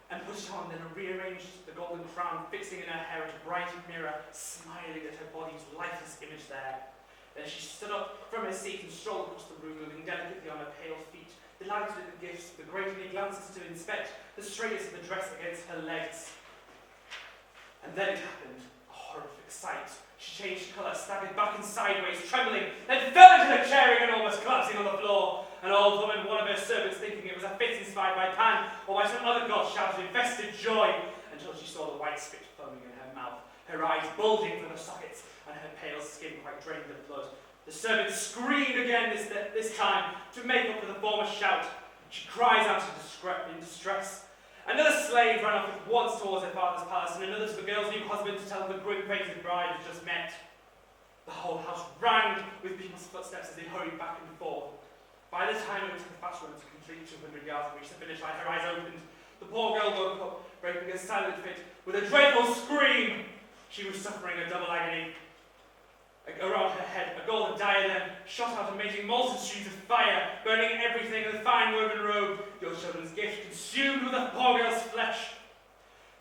and put it on, then rearranged the golden crown, fixing in her hair a bright mirror, smiling at her body's lifeless image there. Then she stood up from her seat and strolled across the room, moving delicately on her pale feet, delighted at the gifts, with the greatly glances to inspect the straightness of the dress against her legs. And then it happened, a horrific sight. She changed colour, staggered back and sideways, trembling, then fell into her chair again, almost collapsing on the floor. An old woman, one of her servants, thinking it was a fit inspired by Pan or by some other god, shouted invested joy until she saw the white spit foaming in her mouth, her eyes bulging from the sockets, and her pale skin quite drained of blood. The servant screamed again this time to make up for the former shout. She cries out in distress. Another slave ran off at once towards her father's palace, and another to the girl's new husband to tell them the grim-fated bride had just met. The whole house rang with people's footsteps as they hurried back and forth. By the time it was the fast run to complete 200 yards and reached the finish line, her eyes opened. The poor girl woke up, breaking a silent fit with a dreadful scream. She was suffering a double agony. Around her head, a golden diadem shot out amazing multitudes of fire, burning everything in the fine woven robe, your children's gift, consumed with the poor girl's flesh.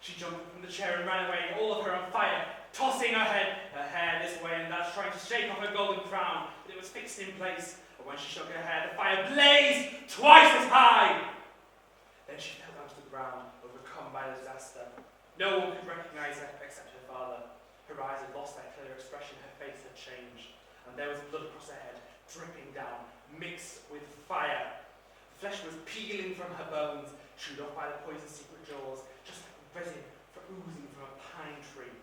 She jumped from the chair and ran away, all of her on fire, tossing her hair this way and that, trying to shake off her golden crown, but it was fixed in place. But when she shook her hair, the fire blazed twice as high. Then she fell down to the ground, overcome by the disaster. No one could recognize her except her father. Her eyes had lost their clear expression, her face had changed, and there was blood across her head, dripping down, mixed with fire. The flesh was peeling from her bones, chewed off by the poison's secret jaws, just like resin oozing from a pine tree.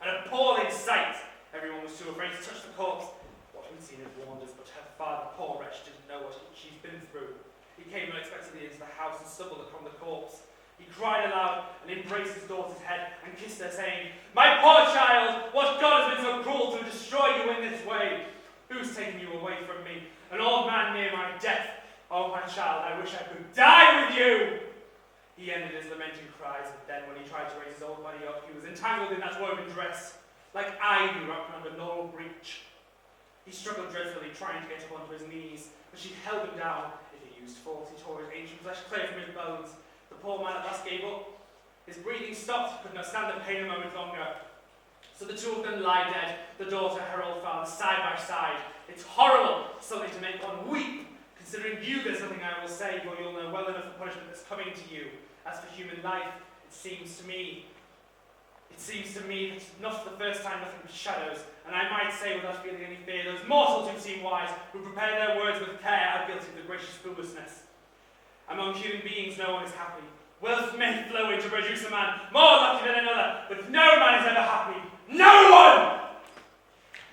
An appalling sight! Everyone was too afraid to touch the corpse. What we'd seen had warned us, but her father, poor wretch, didn't know what she'd been through. He came unexpectedly into the house and stumbled upon the corpse. He cried aloud and embraced his daughter's head and kissed her, saying, "My poor child, what God has been so cruel to destroy you in this way? Who's taken you away from me, an old man near my death? Oh, my child, I wish I could die with you!" He ended his lamenting cries, and then when he tried to raise his old body up, he was entangled in that woven dress, like ivy wrapped around a laurel breech. He struggled dreadfully, trying to get up onto his knees, but she held him down. If he used force, he tore his ancient flesh clear from his bones. The poor man at last gave up. His breathing stopped, he could not stand the pain a moment longer. So the two of them lie dead, the daughter, her old father, side by side. It's horrible, something to make one weep. Considering you, there's nothing I will say, for you'll know well enough the punishment that's coming to you. As for human life, it seems to me that it's not the first time nothing but shadows, and I might say without feeling any fear, those mortals who seem wise, who prepare their words with care, are guilty of the gracious foolishness. Among human beings, no one is happy. Wealth may flow in to produce a man more lucky than another, but no man is ever happy. No one!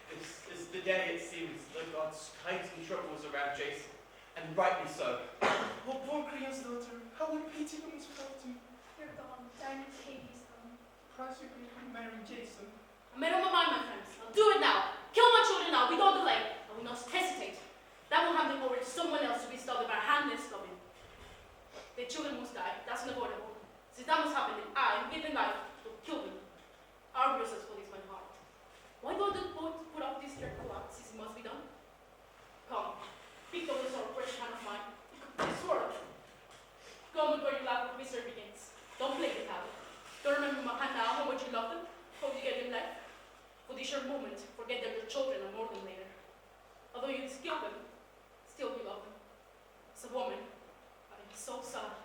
This is the day, it seems, that God's heightened troubles around Jason, and rightly so. Oh, poor Creon's daughter, how will pity comes without you? You're gone, down into Hades gone. Perhaps you could marry Jason. I made up my mind, my friends. I'll do it now. Kill my children now, without delay. I will not hesitate. That will hand them over to someone else to be started by handless loving. Their children must die. That's unavoidable. Since that must happen, then I, who gave them life, will kill them. Our reasons for this, my heart. Why don't the both put off this dreadful act, since it must be done? Come, pick up the sword, precious hand of mine. This sword. Go with where your love with misery begins. Don't play with that. Don't remember my hand now, how much you love them, how you get them left. For this short moment, forget that your children are more than later. Although you kill them, still you love them. As a woman, I am so sad.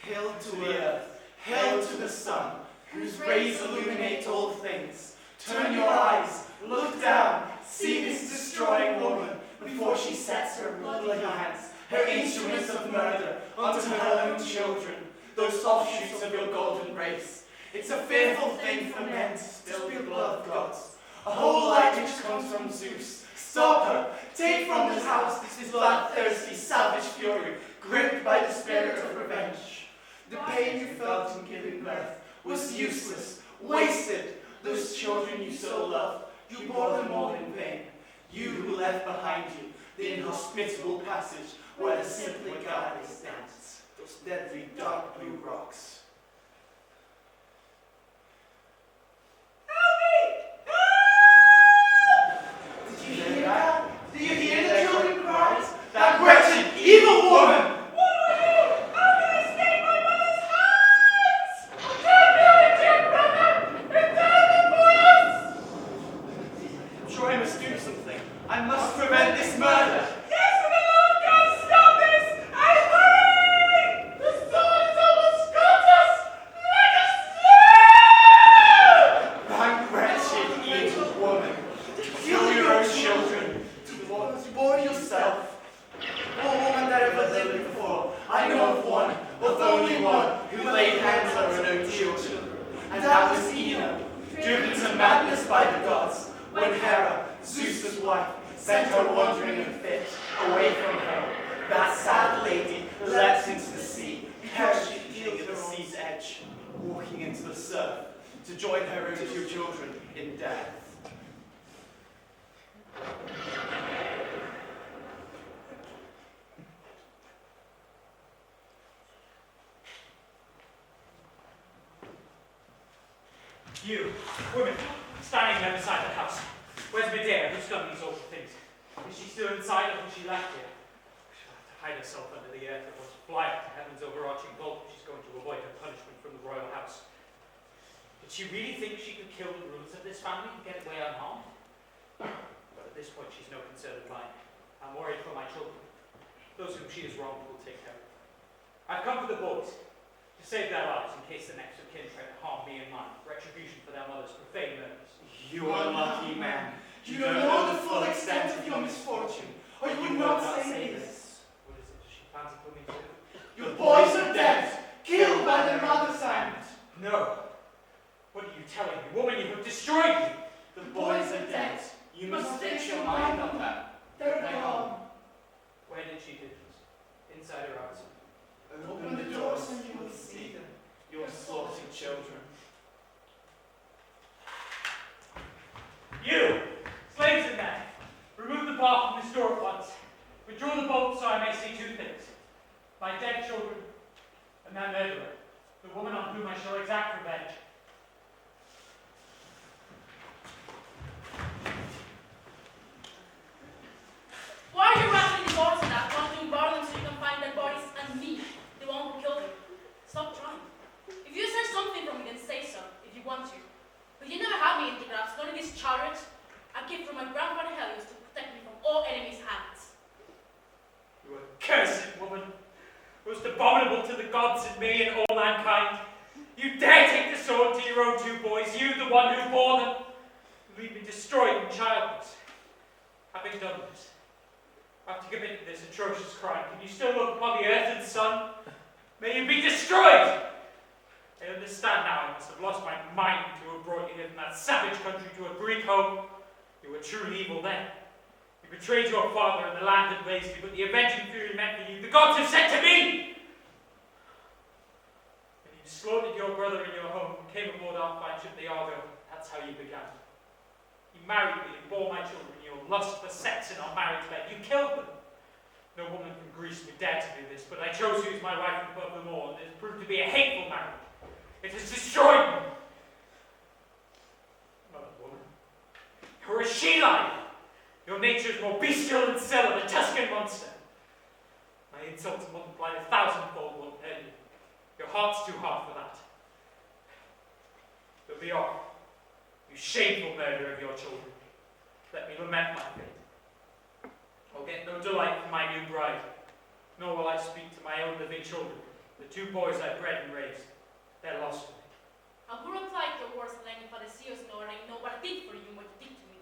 Hail to the earth, hail to the sun, whose rays illuminate all things. Turn your eyes, look down, see this destroying woman, before she sets her bloody hands, her instruments of murder, unto her own children, those offshoots of your golden race. It's a fearful thing for men to spill the blood of gods, a whole light which comes from Zeus. Stop her, take from this house this bloodthirsty, savage fury, gripped by the spirit of revenge. The pain you felt in giving birth was useless, wasted. Those children you so loved, you bore them all in vain. You who left behind you the inhospitable passage where the simply godly stands, those deadly dark blue rocks. Did you hear that? Did you hear the children cries? That wretched, evil woman! Troy must do something. I must prevent this murder. Yes, for the Lord God, stop this! I hurry! The sword has almost got us! Let us live! That wretched, evil woman. To kill your own children. To born yourself. No woman that ever lived before. I know of one, of only one, who laid hands on her own children. And that was Ina, driven to madness by the gods. When Hera, Zeus's wife, sent her wandering and fit away from her, that sad lady leapt into the sea, perishing at the sea's edge, walking into the surf to join her own two children in death. You, women, standing there beside the house. Where's Medea, who's done these awful things? Is she still inside, or has she left here? She'll have to hide herself under the earth, or fly up to heaven's overarching vault if she's going to avoid her punishment from the royal house. Did she really think she could kill the rulers of this family and get away unharmed? But at this point, she's no concern of mine. I'm worried for my children. Those whom she has wronged will take care of. I've come for the boys, to save their lives in case the next of kin try to harm me and mine, retribution for their mother's profane murders. You unlucky man. You don't know the full extent of your misfortune, or you would not say this. What is it? Does she fancy for me too? Your boys are dead, killed by their mother's hand. No. What are you telling me? Woman, you have destroyed me! The boys are dead. You must fix your mind on them. They're gone. Where did she do this? Inside or outside? Open the doors and you will see them, your slaughtered children. You! Slaves and men! Remove the bar from this door at once. Withdraw the bolt so I may see two things. My dead children and that murderer, the woman on whom I shall exact revenge. Why are you rattling the doors and that? Want to bar them so you can find their bodies and me, the one who killed them? Stop trying. If you search something from me, then say so, if you want to. But you never had me in the grabs, nor in this chariot. A gift from my grandfather Helios to protect me from all enemies' hands. You accursed woman, most abominable to the gods and me and all mankind. You dare take the sword to your own two boys, you the one who bore them, leave me destroyed in childless. Having done this, after committing this atrocious crime, can you still look upon the earth and sun? May you be destroyed! I understand now I must have lost my mind to have brought you here from that savage country to a Greek home. You were truly evil then. You betrayed your father and the land that raised you, but the avenging fury meant for you, the gods have sent to me! When you slaughtered your brother in your home, came aboard our fine ship, the Argo, that's how you began. You married me and bore my children, your lust for sex in our marriage bed. You killed them. No woman from Greece would dare to do this, but I chose you as my wife above them all, and it has proved to be a hateful marriage. It has destroyed me. Mother woman, you're a she-lion. Your nature is more bestial than Scylla, the Tuscan monster. My insults multiplied 1,000-fold won't hurt you. Your heart's too hard for that. But be off, you shameful murderer of your children. Let me lament my fate. I'll get no delight from my new bride, nor will I speak to my own living children, the two boys I bred and raised. They're lost to me. I will reply to your words and I nor I know what I did for you and what you did to me.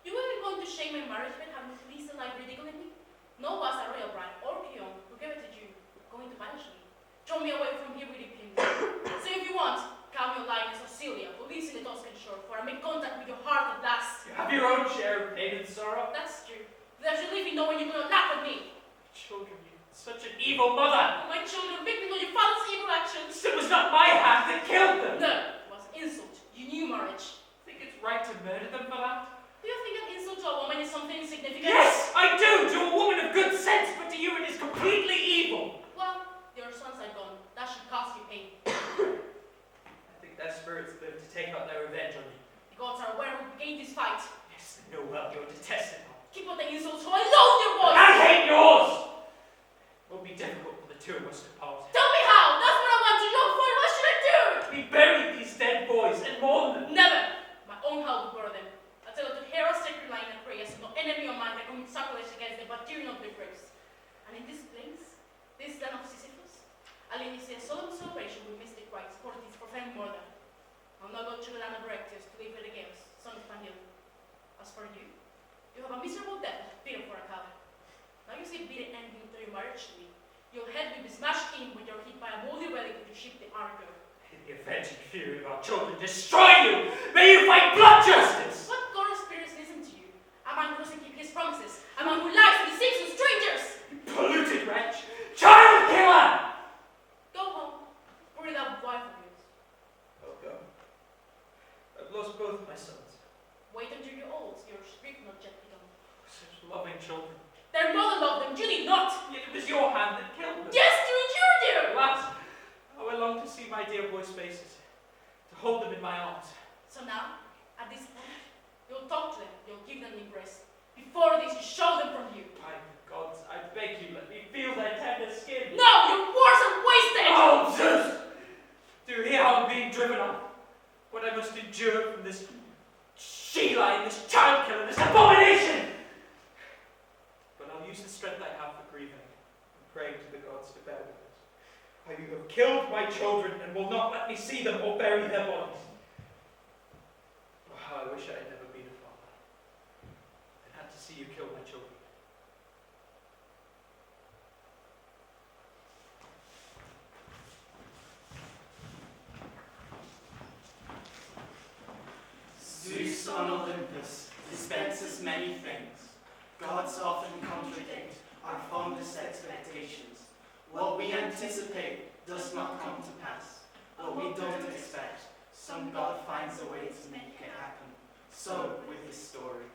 You were going to shame my marriage bed, having pleased and like ridiculing me? No was a royal bride or peon who gave it to you, going to banish me. Throw me away from here with your pins. So if you want, call me Linus or Celia, who lives in the Tuscan shore, for I make contact with your heart at last. You have your own share of pain and sorrow. That's true. But I should leave you knowing you're going to laugh at me. Children, you such an evil mother. Oh, my children, victims of your father's evil actions. It was not my hand that killed them. No, it was an insult. You knew marriage. Think it's right to murder them for that? Do you think an insult to a woman is something insignificant? Yes, I do, to a woman of good sense, but to you it is completely evil. Well, your sons are gone. That should cost you pain. I think their spirits live to take out their revenge on you. The gods are aware who gained this fight. Yes, they know well you're detested. Keep on the insults, or I loathe your voice! I hate yours! It will be difficult for the two of us to part. Tell me how! That's what I want to know for. What should I do? We buried these dead boys and mourn them. Never! My own house will burn them. I tell it to Hera's sacred line and pray as no enemy of mine can commit sacrilege against the Byron of the graves. And in this place, this land of Sisyphus, I'll initiate a solemn celebration with mystic rites for this profane murder. I'll now go to the land of Erectus to live with the games, son of Panil. As for you, you have a miserable death, bitter for a coward. Now you see bitter ending to your marriage to me. Your head will be smashed in when you're hit by a moldy relic of your ship, the Argo. The avenging fury of our children destroy you! May you fight blood justice! What God of spirits listen to you? A man who doesn't keep his promises. A man who lies and deceives on strangers! You polluted wretch! Child killer! Go home. Bury that wife of yours. I'll go. I've lost both my sons. Wait until you're old. Your grief not yet begun. Such loving children. Their mother loved them. You did not. Yet it was your hand that killed them. Yes, you injured you! Alas, how I long to see my dear boys' faces, to hold them in my arms. So now, at this point, you'll talk to them. You'll give them an embrace. Before this, you show them from you. My gods, I beg you, let me feel their tender skin. No, your words are wasted! Oh, Zeus! Do you hear how I'm being driven up? What I must endure from this she-lion, this child killer, this abomination! But I'll use the strength I have for grieving and praying to the gods to bear with us. How you have killed my children and will not let me see them or bury their bodies. Oh, how I wish I had never been a father and had to see you kill my children. Zeus on Olympus dispenses many things. Gods often contradict our fondest expectations. What we anticipate does not come to pass. What we don't expect, some God finds a way to make it happen. So with his story.